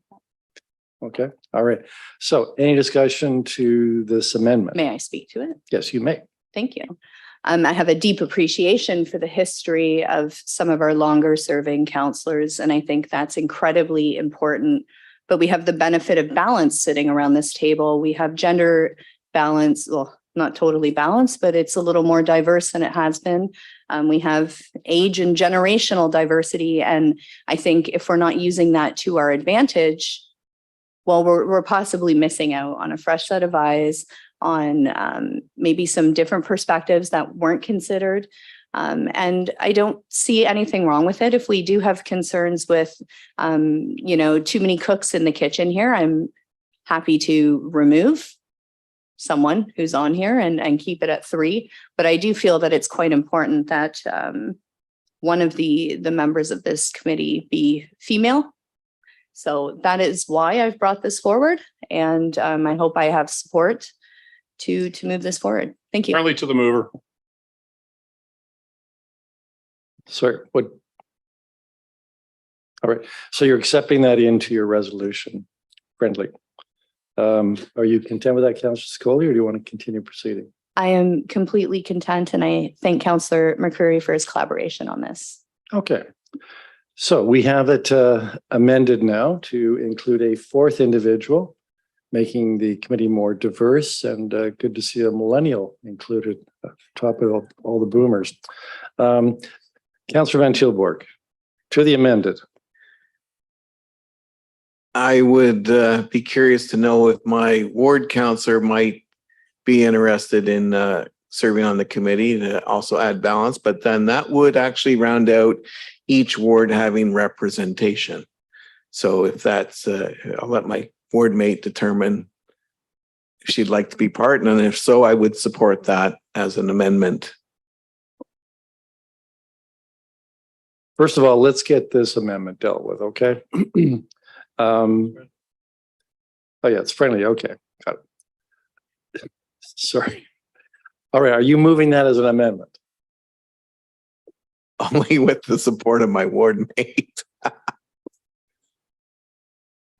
Okay, all right. So any discussion to this amendment? May I speak to it? Yes, you may. Thank you. I have a deep appreciation for the history of some of our longer serving counselors, and I think that's incredibly important. But we have the benefit of balance sitting around this table. We have gender balance, well, not totally balanced, but it's a little more diverse than it has been. We have age and generational diversity, and I think if we're not using that to our advantage, well, we're possibly missing out on a fresh set of eyes, on maybe some different perspectives that weren't considered. And I don't see anything wrong with it. If we do have concerns with, too many cooks in the kitchen here, I'm happy to remove someone who's on here and keep it at 3. But I do feel that it's quite important that one of the members of this committee be female. So that is why I've brought this forward, and I hope I have support to move this forward. Thank you. Friendly to the mover. Sorry, what? All right, so you're accepting that into your resolution, friendly. Are you content with that, Councillor Scully, or do you want to continue proceeding? I am completely content, and I thank Councillor McCreary for his collaboration on this. Okay, so we have it amended now to include a 4th individual, making the committee more diverse, and good to see a millennial included, top of all the boomers. Councillor Van Tilburg, to the amended. I would be curious to know if my ward councillor might be interested in serving on the committee to also add balance, but then that would actually round out each ward having representation. So if that's, I'll let my ward mate determine if she'd like to be part, and if so, I would support that as an amendment. First of all, let's get this amendment dealt with, okay? Oh yeah, it's friendly, okay, got it. Sorry. All right, are you moving that as an amendment? Only with the support of my ward mate.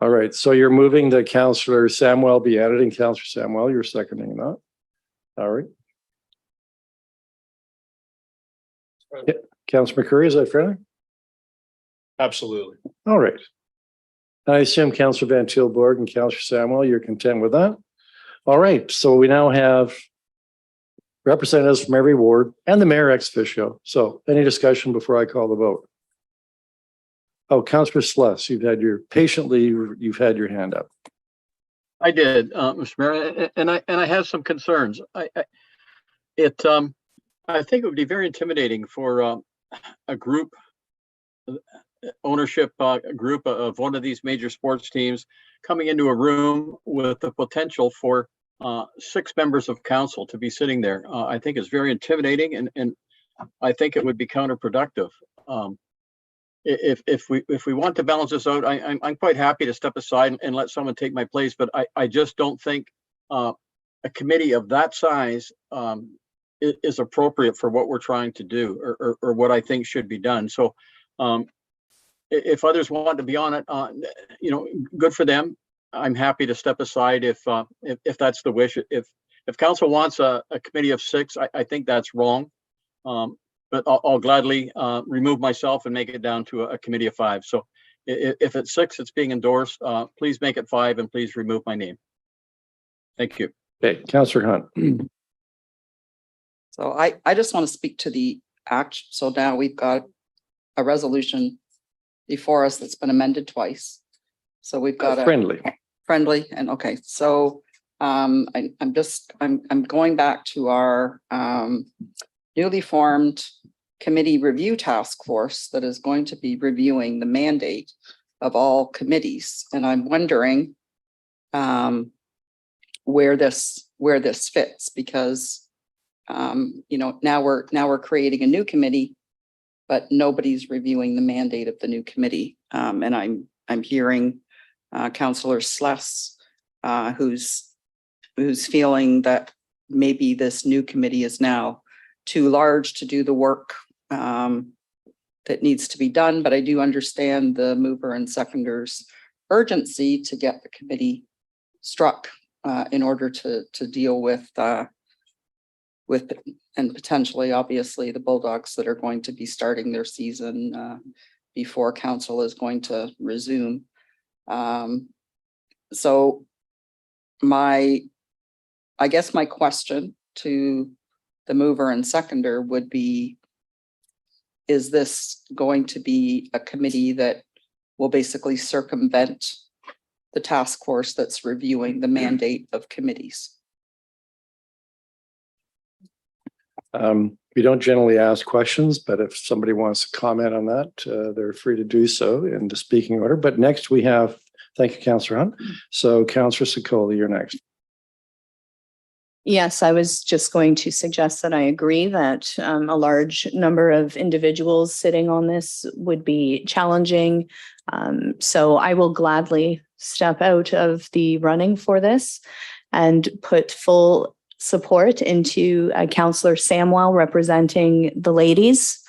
All right, so you're moving the Councillor Samuel be added, and Councillor Samuel, you're seconding that. All right. Yeah. Councillor McCurry, is that friendly? Absolutely. All right. I assume Councillor Van Tilburg and Councillor Samuel, you're content with that? All right, so we now have representatives from every ward and the mayor ex officio. So any discussion before I call the vote? Oh, Councillor Sluss, you've had your hand up. I did, Mr. Mayor, and I have some concerns. I think it would be very intimidating for a group, ownership group of one of these major sports teams coming into a room with the potential for 6 members of council to be sitting there. I think it's very intimidating, and I think it would be counterproductive. If we want to balance this out, I'm quite happy to step aside and let someone take my place, but I just don't think a committee of that size is appropriate for what we're trying to do, or what I think should be done. So if others want to be on it, good for them. I'm happy to step aside if that's the wish. If council wants a committee of 6, I think that's wrong. But I'll gladly remove myself and make it down to a committee of 5. So if it's 6, it's being endorsed. Please make it 5, and please remove my name. Thank you. Okay, Councillor Hunt. So I just want to speak to the act. So now we've got a resolution before us that's been amended twice. So we've got Friendly. friendly, and okay, so I'm going back to our newly formed committee review task force that is going to be reviewing the mandate of all committees. And I'm wondering where this fits, because now we're creating a new committee, but nobody's reviewing the mandate of the new committee. And I'm hearing Councillor Sless, who's feeling that maybe this new committee is now too large to do the work that needs to be done. But I do understand the mover and seconders urgency to get the committee struck in order to deal with and potentially, obviously, the Bulldogs that are going to be starting their season before council is going to resume. So I guess my question to the mover and seconder would be, is this going to be a committee that will basically circumvent the task force that's reviewing the mandate of committees? We don't generally ask questions, but if somebody wants to comment on that, they're free to do so in the speaking order. But next we have, thank you, Councillor Hunt. So Councillor Sikoli, you're next. Yes, I was just going to suggest that I agree that a large number of individuals sitting on this would be challenging. So I will gladly step out of the running for this and put full support into Councillor Samwell representing the ladies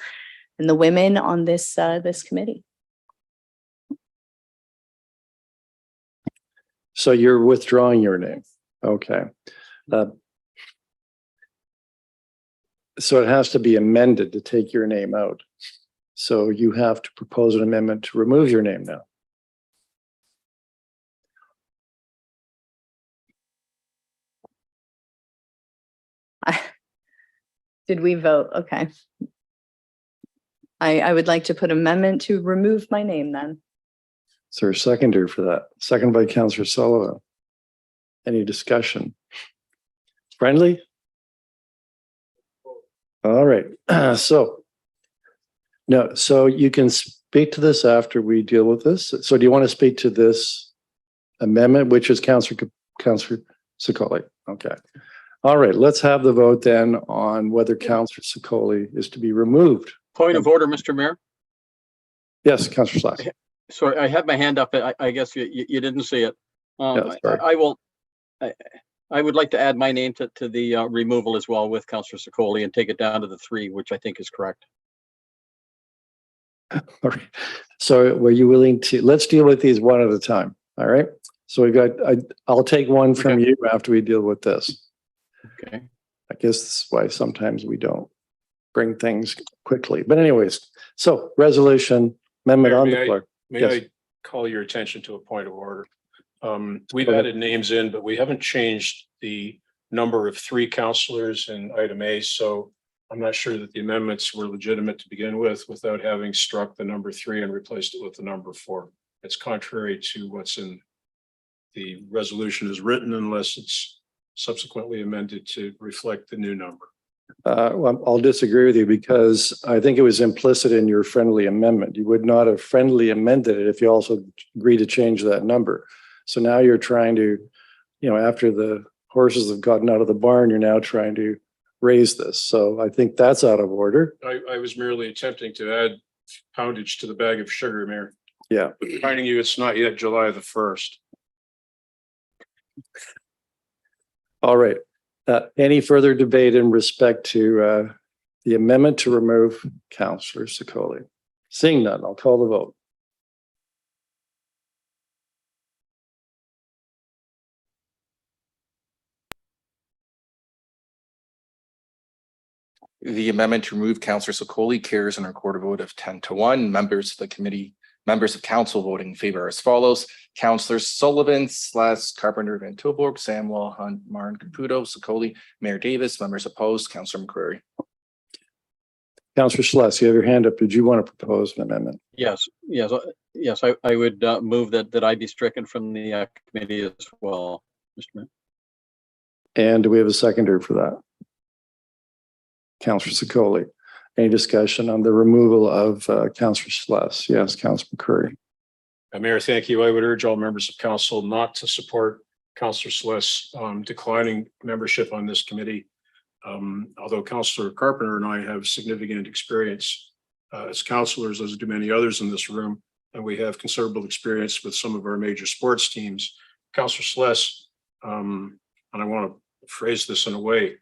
and the women on this committee. So you're withdrawing your name. Okay. So it has to be amended to take your name out. So you have to propose an amendment to remove your name now. Did we vote? Okay. I would like to put amendment to remove my name then. Is there a seconder for that? Second by Councillor Sullivan. Any discussion? Friendly? All right. So you can speak to this after we deal with this. So do you want to speak to this amendment, which is Councillor Sikoli? Okay. All right. Let's have the vote then on whether Councillor Sikoli is to be removed. Point of order, Mr. Mayor. Yes, Councillor Slack. Sorry, I had my hand up. I guess you didn't see it. Yeah, sorry. I would like to add my name to the removal as well with Councillor Sikoli and take it down to the 3, which I think is correct. All right. So were you willing to, let's deal with these one at a time. All right. So we got, I'll take one from you after we deal with this. Okay. I guess that's why sometimes we don't bring things quickly. But anyways, so resolution amendment on the floor. May Yes. I call your attention to a point of order? We've added names in, but we haven't changed the number of 3 councillors in item A. So I'm not sure that the amendments were legitimate to begin with without having struck the number 3 and replaced it with the number 4. It's contrary to what's in the resolution as written unless it's subsequently amended to reflect the new number. Well, I'll disagree with you because I think it was implicit in your friendly amendment. You would not have friendly amended it if you also agreed to change that number. So now you're trying to, after the horses have gotten out of the barn, you're now trying to raise this. So I think that's out of order. I was merely attempting to add poundage to the bag of sugar, Mayor. Yeah. Reminding you it's not yet July the 1st. All right. Any further debate in respect to the amendment to remove Councillor Sikoli? Seeing none, I'll call the vote. The amendment to remove Councillor Sikoli carries on a recorded vote of 10-1. Members of the committee, members of council voting in favor as follows: Councillors Sullivan, Sless, Carpenter, Van Tilburg, Samwell, Hunt, Marn, Caputo, Sikoli, Mayor Davis. Members opposed, Councillor McCreary. Councillor Sless, you have your hand up. Did you want to propose an amendment? Yes. I would move that I be stricken from the committee as well, Mr. Mayor. And do we have a seconder for that? Councillor Sikoli. Any discussion on the removal of Councillor Sless? Yes, Councillor McCreary. Mayor, thank you. I would urge all members of council not to support Counselor Sluss declining membership on this committee. Although Counselor Carpenter and I have significant experience as counselors, as do many others in this room, and we have considerable experience with some of our major sports teams. Counselor Sluss, and I want to phrase this in a way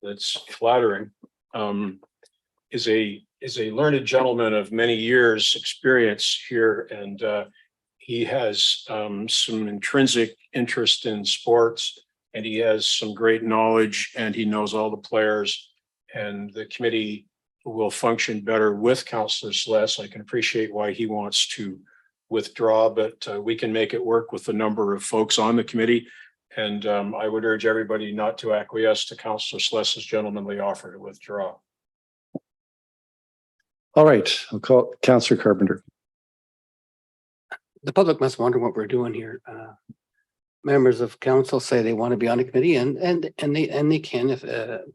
that's flattering, is a learned gentleman of many years' experience here, and he has some intrinsic interest in sports, and he has some great knowledge, and he knows all the players, and the committee will function better with Counselor Sluss. I can appreciate why he wants to withdraw, but we can make it work with the number of folks on the committee. And I would urge everybody not to acquiesce to Counselor Sluss's gentlemanly offer to withdraw. All right, I'll call Counselor Carpenter. The public must wonder what we're doing here. Members of council say they want to be on a committee and they can if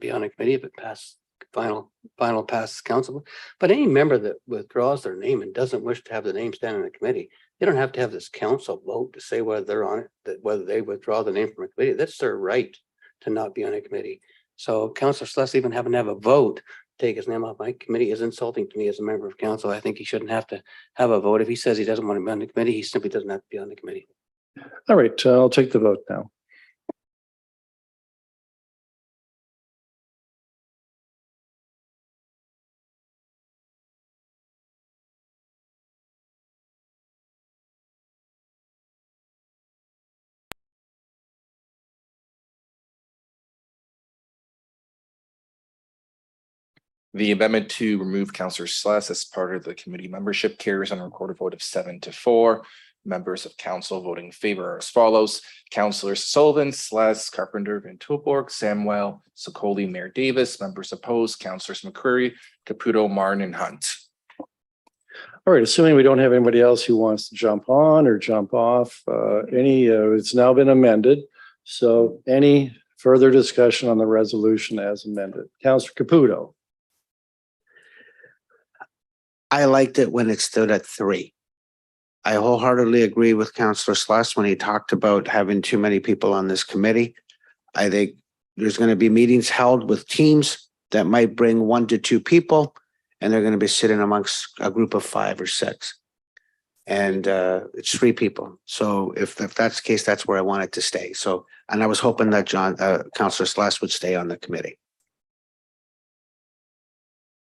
be on a committee if it passes final passes council. But any member that withdraws their name and doesn't wish to have the name stand on the committee, they don't have to have this council vote to say whether they're on it, that whether they withdraw the name from a committee. That's their right to not be on a committee. So Councillor Sluss even having to have a vote to take his name off my committee is insulting to me as a member of council. I think he shouldn't have to have a vote. If he says he doesn't want to be on the committee, he simply doesn't have to be on the committee. All right, I'll take the vote now. The amendment to remove Counselor Sluss as part of the committee membership carries on a recorded vote of 7-4. Members of council voting in favor are as follows: Counselors Sullivan, Sluss, Carpenter, Van Tilburg, Samuel, Sokoli, Mayor Davis. Members opposed, Counselors McCreary, Caputo, Martin, and Hunt. All right, assuming we don't have anybody else who wants to jump on or jump off, it's now been amended. So any further discussion on the resolution as amended? Counselor Caputo. I liked it when it stood at 3. I wholeheartedly agree with Counselor Sluss when he talked about having too many people on this committee. I think there's going to be meetings held with teams that might bring 1 to 2 people, and they're going to be sitting amongst a group of 5 or 6. And it's 3 people. So if that's the case, that's where I want it to stay. So, and I was hoping that Counselor Sluss would stay on the committee.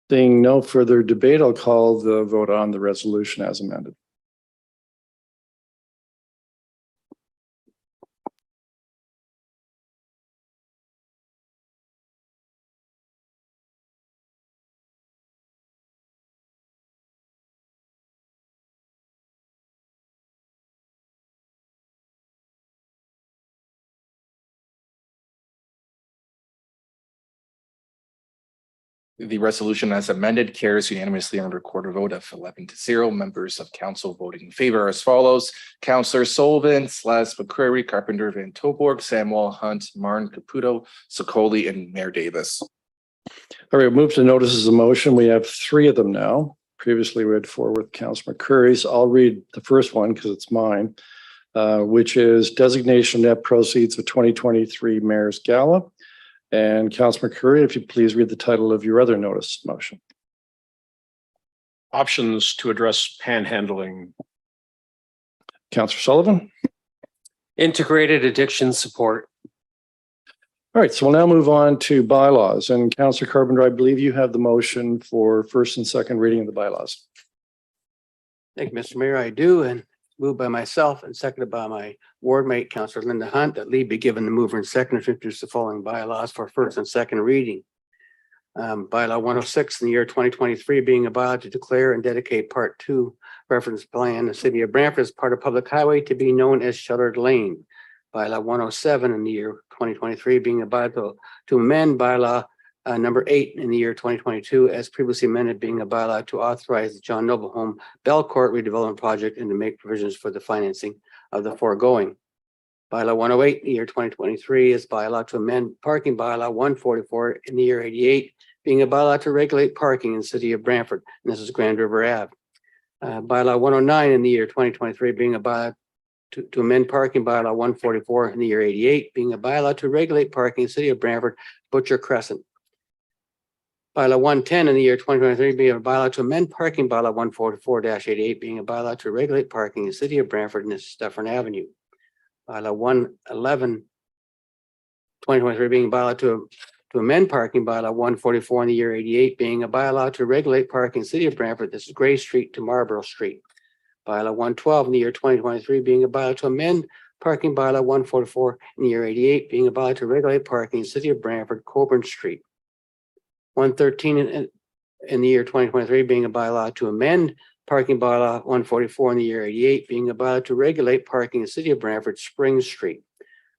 Seeing no further debate, I'll call the vote on the resolution as amended. The resolution as amended carries unanimously on a recorded vote of 11-0. Members of council voting in favor are as follows: Counselor Sullivan, Sluss, McCreary, Carpenter, Van Tilburg, Samuel, Hunt, Martin, Caputo, Sokoli, and Mayor Davis. All right, move to notices of motion. We have 3 of them now. Previously, we had 4 with Councilor McCreary's. I'll read the first one because it's mine, which is designation net proceeds of 2023 Mayor's Gala. And Councilor McCreary, if you please read the title of your other notice of motion. Options to address panhandling. Councilor Sullivan. Integrated addiction support. All right, so we'll now move on to bylaws. And Councilor Carpenter, I believe you have the motion for first and second reading of the bylaws. Thank you, Mr. Mayor. I do, and moved by myself and seconded by my ward mate, Councillor Linda Hunt, that leave be given the mover and seconder to introduce the following bylaws for first and second reading. Bylaw 106 in the year 2023 being a bylaw to declare and dedicate Part 2 reference plan, the city of Brantford as part of public highway to be known as Shuttered Lane. Bylaw 107 in the year 2023 being a bylaw to amend bylaw number 8 in the year 2022 as previously amended, being a bylaw to authorize the John Noble Home Belcourt redevelopment project and to make provisions for the financing of the foregoing. Bylaw 108 in the year 2023 is bylaw to amend parking bylaw 144 in the year 88, being a bylaw to regulate parking in the city of Brantford, and this is Grand River Ave. Bylaw 109 in the year 2023 being a bylaw to amend parking bylaw 144 in the year 88, being a bylaw to regulate parking in the city of Brantford, Butcher Crescent. Bylaw 110 in the year 2023, being a bylaw to amend parking bylaw 144-88, being a bylaw to regulate parking in the city of Brantford and Dufferin Avenue. Bylaw 111, 2023, being a bylaw to amend parking bylaw 144 in the year 88, being a bylaw to regulate parking in the city of Brantford. This is Gray Street to Marlborough Street. Bylaw 112 in the year 2023, being a bylaw to amend parking bylaw 144 in the year 88, being a bylaw to regulate parking in the city of Brantford, Coburn Street. 113 in the year 2023, being a bylaw to amend parking bylaw 144 in the year 88, being a bylaw to regulate parking in the city of Brantford, Spring Street.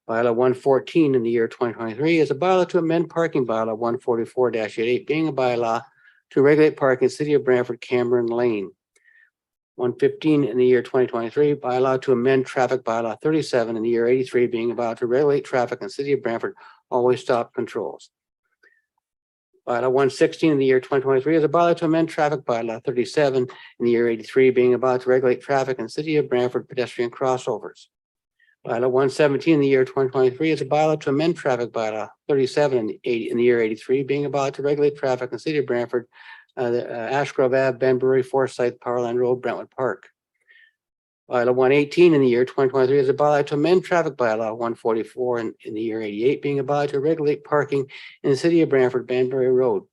Bylaw 114 in the year 2023 is a bylaw to amend parking bylaw 144-88, being a bylaw to regulate parking in the city of Brantford, Cameron Lane. 115 in the year 2023, bylaw to amend traffic bylaw 37 in the year 83, being a bylaw to regulate traffic in the city of Brantford, always stop controls. Bylaw 116 in the year 2023 is a bylaw to amend traffic bylaw 37 in the year 83, being a bylaw to regulate traffic in the city of Brantford pedestrian crossovers. Bylaw 117 in the year 2023 is a bylaw to amend traffic bylaw 37 in the year 83, being a bylaw to regulate traffic in the city of Brantford, Ashgrove Ave, Benbury, Forsyth, Powerland Road, Brentwood Park. Bylaw 118 in the year 2023 is a bylaw to amend traffic bylaw 144 in the year 88, being a bylaw to regulate parking in the city of Brantford, Banbury Road.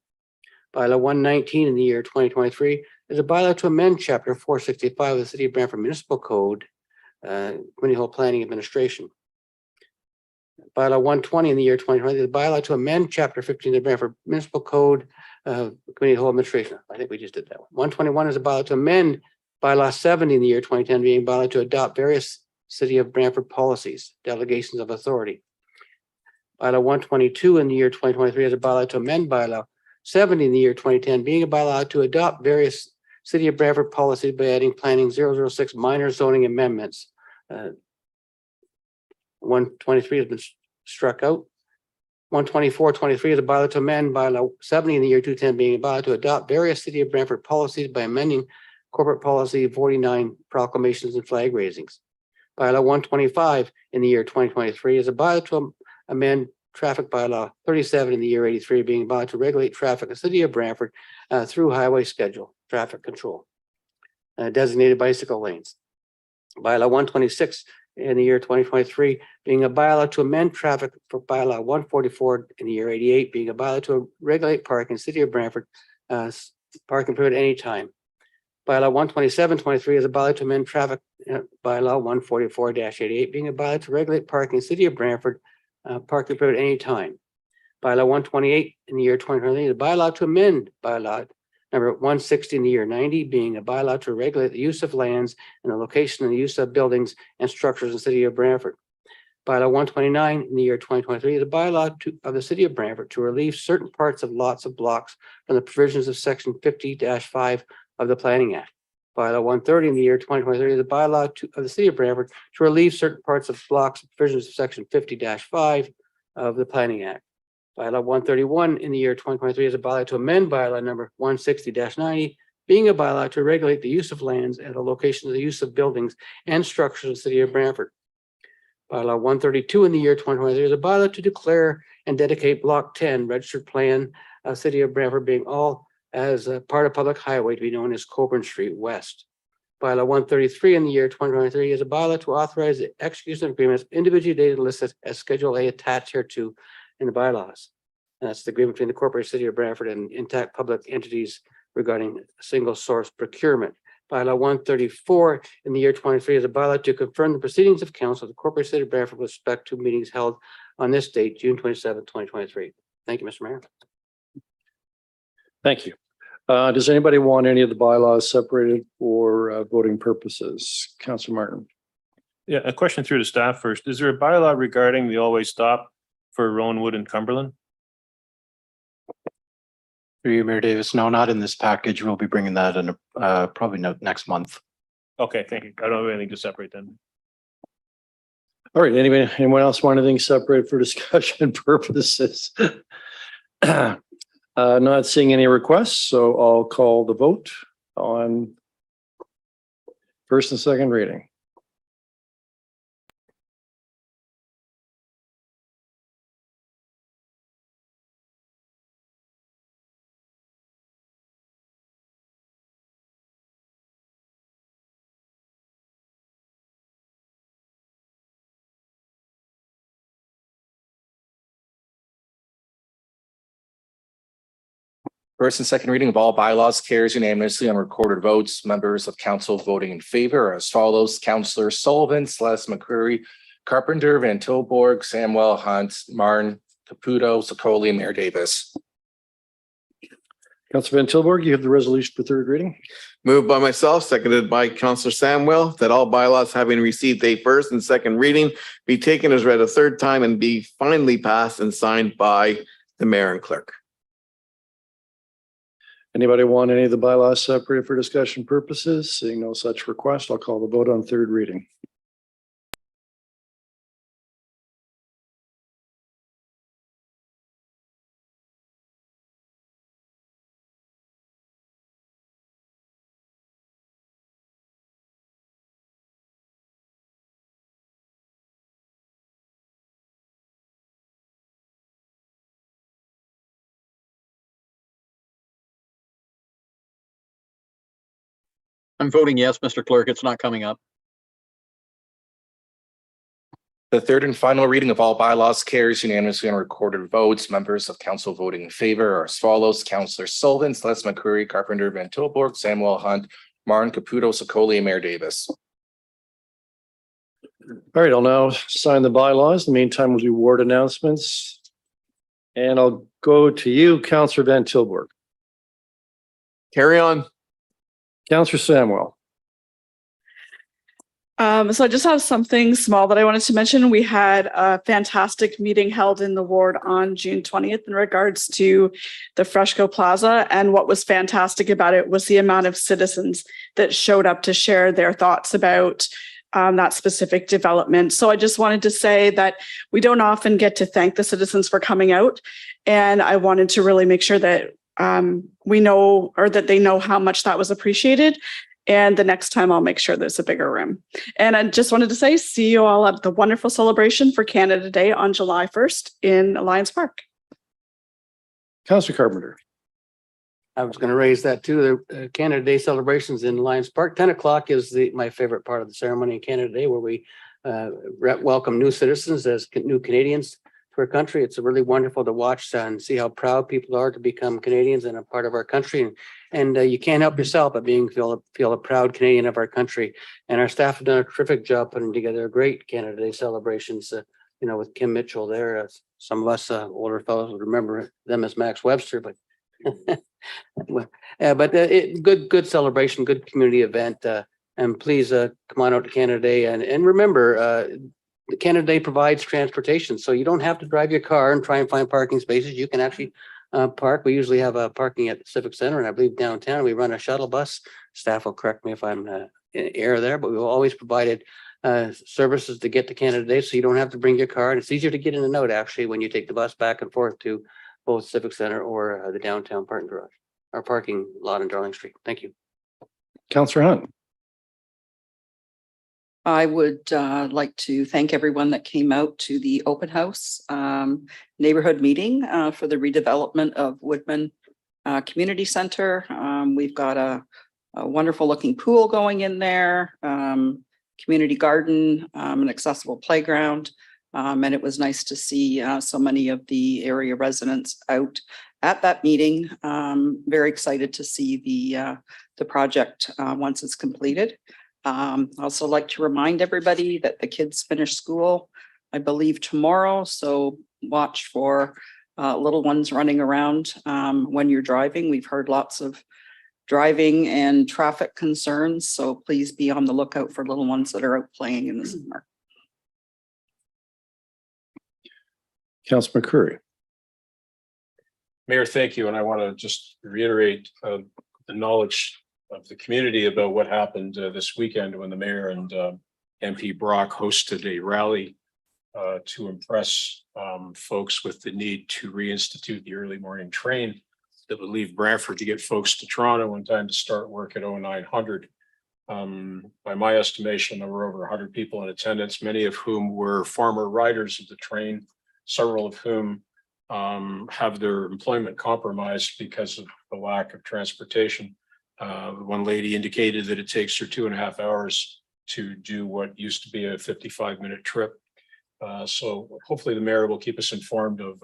Bylaw 119 in the year 2023 is a bylaw to amend chapter 465 of the city of Brantford Municipal Code, Community Hall Planning Administration. Bylaw 120 in the year 2020 is a bylaw to amend chapter 15 of the Brantford Municipal Code, Community Hall Administration. I think we just did that one. 121 is a bylaw to amend bylaw 70 in the year 2010, being a bylaw to adopt various city of Brantford policies, delegations of authority. Bylaw 122 in the year 2023 is a bylaw to amend bylaw 70 in the year 2010, being a bylaw to adopt various city of Brantford policies by adding planning 006 minor zoning amendments. 123 has been struck out. 124-23 is a bylaw to amend bylaw 70 in the year 2010, being a bylaw to adopt various city of Brantford policies by amending corporate policy 49 proclamations and flag raisings. Bylaw 125 in the year 2023 is a bylaw to amend traffic bylaw 37 in the year 83, being a bylaw to regulate traffic in the city of Brantford through highway schedule, traffic control, designated bicycle lanes. Bylaw 126 in the year 2023, being a bylaw to amend traffic for bylaw 144 in the year 88, being a bylaw to regulate parking in the city of Brantford, parking permit anytime. Bylaw 127-23 is a bylaw to amend traffic bylaw 144-88, being a bylaw to regulate parking in the city of Brantford, parking permit anytime. Bylaw 128 in the year 2020 is a bylaw to amend bylaw number 160 in the year 90, being a bylaw to regulate the use of lands and the location and the use of buildings and structures in the city of Brantford. Bylaw 129 in the year 2023 is a bylaw of the city of Brantford to relieve certain parts of lots of blocks from the provisions of section 50-5 of the Planning Act. Bylaw 130 in the year 2023 is a bylaw of the city of Brantford to relieve certain parts of blocks and provisions of section 50-5 of the Planning Act. Bylaw 131 in the year 2023 is a bylaw to amend bylaw number 160-90, being a bylaw to regulate the use of lands and the location of the use of buildings and structures in the city of Brantford. Bylaw 132 in the year 2023 is a bylaw to declare and dedicate Block 10 registered plan of city of Brantford being all as a part of public highway to be known as Coburn Street West. Bylaw 133 in the year 2023 is a bylaw to authorize the execution of agreements individually dated listed as Schedule A attached hereto in the bylaws. And that's the agreement between the corporate city of Brantford and intact public entities regarding single source procurement. Bylaw 134 in the year 2023 is a bylaw to confirm the proceedings of council of the corporate city of Brantford with respect to meetings held on this date, June 27, 2023. Thank you, Mr. Mayor. Thank you. Does anybody want any of the bylaws separated for voting purposes? Councilor Martin. Yeah, a question through the staff first. Is there a bylaw regarding the always stop for Rowanwood and Cumberland? Through you, Mayor Davis. No, not in this package. We'll be bringing that in probably next month. Okay, thank you. I don't have anything to separate then. All right, anyone else want anything separated for discussion purposes? Not seeing any requests, so I'll call the vote on first and second reading. First and second reading of all bylaws carries unanimously on recorded votes. Members of council voting in favor are as follows: Councillor Sullivan, Celeste McCreary, Carpenter, Van Tilburg, Samwell, Hunt, Martin, Caputo, Sokoli, and Mayor Davis. Councilor Van Tilburg, you have the resolution for third reading. Moved by myself, seconded by Counselor Samwell, that all bylaws having received a first and second reading be taken as read a third time and be finally passed and signed by the mayor and clerk. Anybody want any of the bylaws separated for discussion purposes? Seeing no such request, I'll call the vote on third reading. I'm voting yes, Mr. Clerk. It's not coming up. The third and final reading of all bylaws carries unanimously on recorded votes. Members of council voting in favor are as follows: Councillor Sullivan, Celeste McCreary, Carpenter, Van Tilburg, Samwell, Hunt, Martin, Caputo, Sokoli, and Mayor Davis. All right, I'll now sign the bylaws. In the meantime, we'll do ward announcements. And I'll go to you, Councillor Van Tilburg. Carry on. Councillor Samwell. So I just have something small that I wanted to mention. We had a fantastic meeting held in the ward on June 20th in regards to the Fresco Plaza. And what was fantastic about it was the amount of citizens that showed up to share their thoughts about that specific development. So I just wanted to say that we don't often get to thank the citizens for coming out. And I wanted to really make sure that we know, or that they know how much that was appreciated. And the next time I'll make sure there's a bigger room. And I just wanted to say, see you all at the wonderful celebration for Canada Day on July 1st in Alliance Park. Councillor Carpenter. I was going to raise that too. The Canada Day celebrations in Lions Park. 10 o'clock is my favorite part of the ceremony in Canada Day, where we welcome new citizens as new Canadians to our country. It's really wonderful to watch and see how proud people are to become Canadians and a part of our country. And you can't help yourself but feel a proud Canadian of our country. And our staff have done a terrific job putting together a great Canada Day celebrations. With Kim Mitchell there. Some of us older fellows would remember them as Max Webster, but good celebration, good community event. And please come on out to Canada Day and remember, Canada Day provides transportation, so you don't have to drive your car and try and find parking spaces. You can actually park. We usually have parking at the Civic Center, and I believe downtown we run a shuttle bus. Staff will correct me if I'm in error there, but we've always provided services to get to Canada Day, so you don't have to bring your car, and it's easier to get in and out actually when you take the bus back and forth to both Civic Center or the downtown parking garage or parking lot on Darling Street. Thank you. Councillor Hunt. I would like to thank everyone that came out to the open house neighborhood meeting for the redevelopment of Woodman Community Center. We've got a wonderful looking pool going in there, community garden, an accessible playground. And it was nice to see so many of the area residents out at that meeting. Very excited to see the project once it's completed. Also like to remind everybody that the kids finish school, I believe tomorrow. So watch for little ones running around when you're driving. We've heard lots of driving and traffic concerns. So please be on the lookout for little ones that are out playing in the summer. Councillor McCreary. Mayor, thank you. And I want to just reiterate the knowledge of the community about what happened this weekend when the mayor and MP Brock hosted a rally to impress folks with the need to reinstitute the early morning train that would leave Brantford to get folks to Toronto in time to start work at 0900. By my estimation, there were over 100 people in attendance, many of whom were former riders of the train, several of whom have their employment compromised because of the lack of transportation. One lady indicated that it takes her 2.5 hours to do what used to be a 55-minute trip. So hopefully the mayor will keep us informed of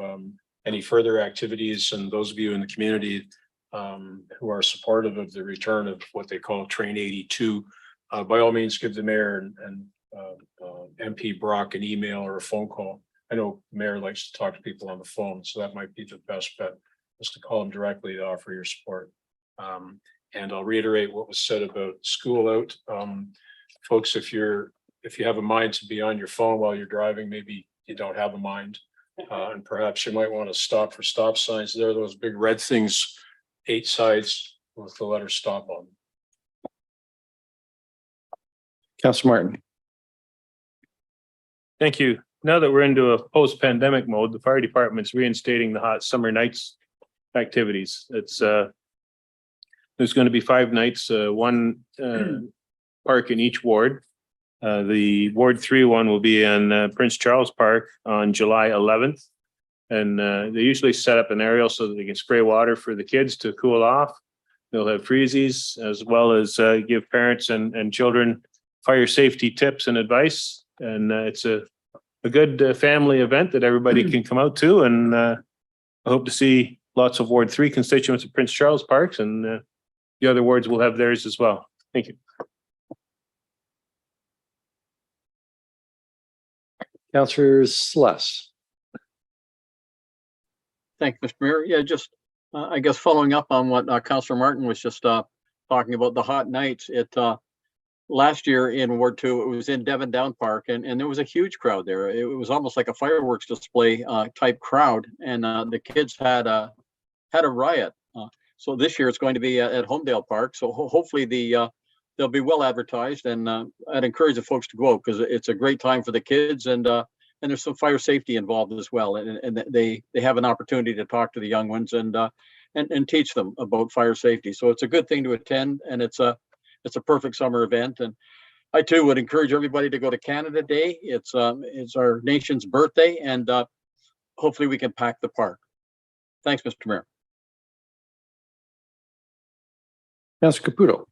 any further activities, and those of you in the community who are supportive of the return of what they call Train 82, by all means, give the mayor and MP Brock an email or a phone call. I know the mayor likes to talk to people on the phone, so that might be the best bet, is to call them directly to offer your support. And I'll reiterate what was said about school out. Folks, if you have a mind to be on your phone while you're driving, maybe you don't have a mind. And perhaps you might want to stop for stop signs. There are those big red things, 8 sides with the letter stop on them. Councillor Martin. Thank you. Now that we're into a post-pandemic mode, the fire department's reinstating the hot summer nights activities. It's there's going to be 5 nights, one park in each ward. The Ward 3 one will be in Prince Charles Park on July 11th. And they usually set up an aerial so that they can spray water for the kids to cool off. They'll have freezies, as well as give parents and children fire safety tips and advice. And it's a good family event that everybody can come out to. And I hope to see lots of Ward 3 constituents of Prince Charles Parks, and the other wards will have theirs as well. Thank you. Councillor Sluss. Thank you, Mr. Mayor. Yeah, just, I guess following up on what Councillor Martin was just talking about, the hot nights. Last year in Ward 2, it was in Devon Down Park, and there was a huge crowd there. It was almost like a fireworks display type crowd, and the kids had a riot. So this year it's going to be at Homedale Park. So hopefully they'll be well advertised, and I'd encourage the folks to go out because it's a great time for the kids, and there's some fire safety involved as well, and they have an opportunity to talk to the young ones and teach them about fire safety. So it's a good thing to attend, and it's a perfect summer event. And I too would encourage everybody to go to Canada Day. It's our nation's birthday, and hopefully we can pack the park. Thanks, Mr. Mayor. Councillor Caputo.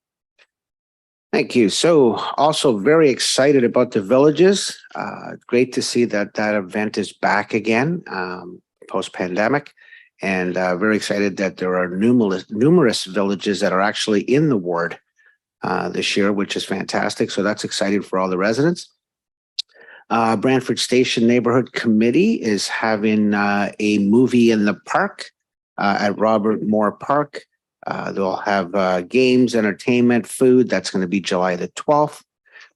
Thank you. So also very excited about the villages. Great to see that event is back again, post-pandemic. And very excited that there are numerous villages that are actually in the ward this year, which is fantastic. So that's exciting for all the residents. Brantford Station Neighborhood Committee is having a movie in the park at Robert Moore Park. They'll have games, entertainment, food. That's going to be July the 12th.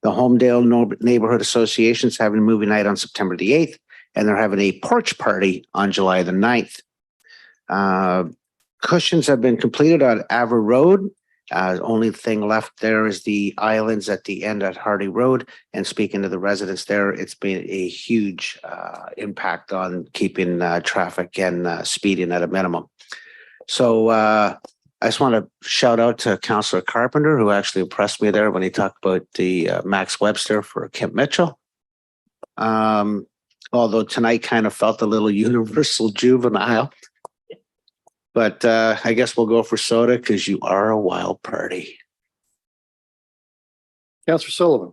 The Homedale Neighborhood Association is having a movie night on September the 8th, and they're having a porch party on July the 9th. Cushions have been completed on Aver Road. Only thing left there is the islands at the end at Hardy Road. And speaking to the residents there, it's been a huge impact on keeping traffic and speeding at a minimum. So I just want to shout out to Councillor Carpenter, who actually impressed me there when he talked about the Max Webster for Kent Mitchell. Although tonight kind of felt a little universal juvenile. But I guess we'll go for soda because you are a wild party. Councillor Sullivan.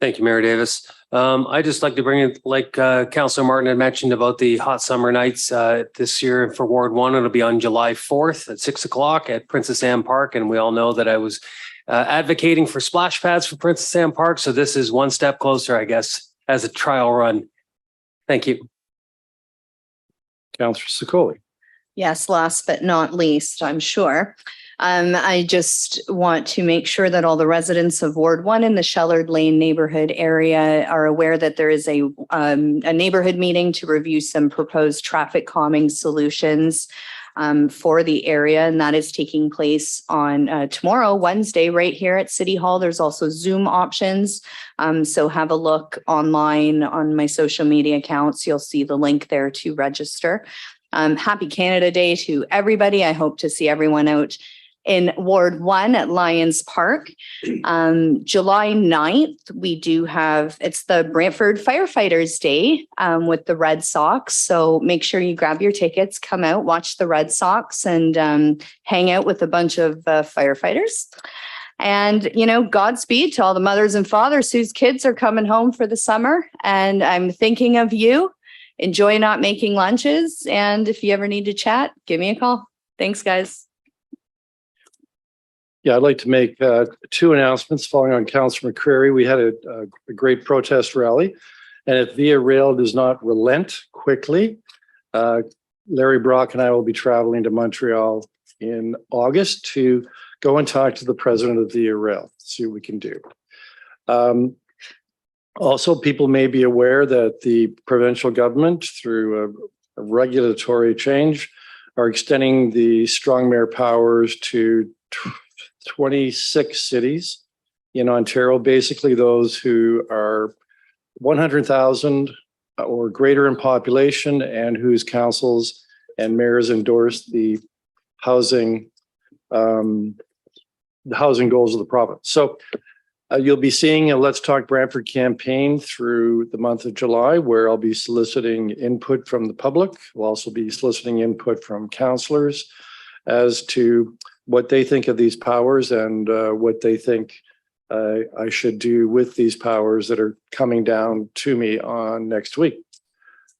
Thank you, Mayor Davis. I just like to bring in, like Councillor Martin had mentioned about the hot summer nights this year for Ward 1. It'll be on July 4th at 6 o'clock at Princess Anne Park. And we all know that I was advocating for splash pads for Princess Anne Park. So this is one step closer, I guess, as a trial run. Thank you. Councillor Sikoli. Yes, last but not least, I'm sure. I just want to make sure that all the residents of Ward 1 in the Shellard Lane neighborhood area are aware that there is a neighborhood meeting to review some proposed traffic calming solutions for the area. And that is taking place on tomorrow, Wednesday, right here at City Hall. There's also Zoom options. So have a look online on my social media accounts. You'll see the link there to register. Happy Canada Day to everybody. I hope to see everyone out in Ward 1 at Lions Park. July 9th, we do have, it's the Brantford Firefighters Day with the Red Sox. So make sure you grab your tickets, come out, watch the Red Sox, and hang out with a bunch of firefighters. And, you know, Godspeed to all the mothers and fathers whose kids are coming home for the summer. And I'm thinking of you. Enjoy not making lunches. And if you ever need to chat, give me a call. Thanks, guys. Yeah, I'd like to make two announcements following on Councilor McCreary. We had a great protest rally. And if Via Rail does not relent quickly, Larry Brock and I will be traveling to Montreal in August to go and talk to the president of Via Rail, see what we can do. Also, people may be aware that the provincial government, through a regulatory change, are extending the strong mayor powers to 26 cities in Ontario, basically those who are 100,000 or greater in population and whose councils and mayors endorse the housing goals of the province. So you'll be seeing a Let's Talk Brantford campaign through the month of July, where I'll be soliciting input from the public. We'll also be soliciting input from councillors as to what they think of these powers and what they think I should do with these powers that are coming down to me on next week.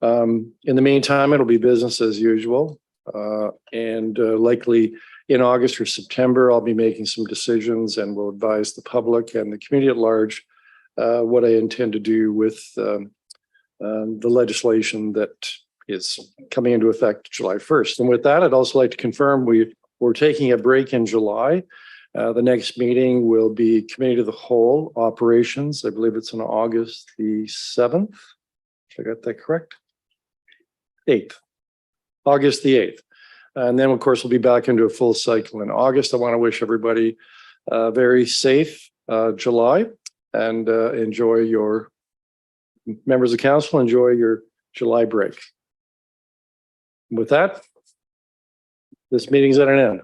In the meantime, it'll be business as usual. And likely in August or September, I'll be making some decisions and will advise the public and the community at large what I intend to do with the legislation that is coming into effect July 1st. And with that, I'd also like to confirm we're taking a break in July. The next meeting will be Committee of the Whole Operations. I believe it's on August the 7th. I got that correct? 8th. August the 8th. And then, of course, we'll be back into a full cycle in August. I want to wish everybody a very safe July and enjoy your members of council, enjoy your July break. With that, this meeting's at an end.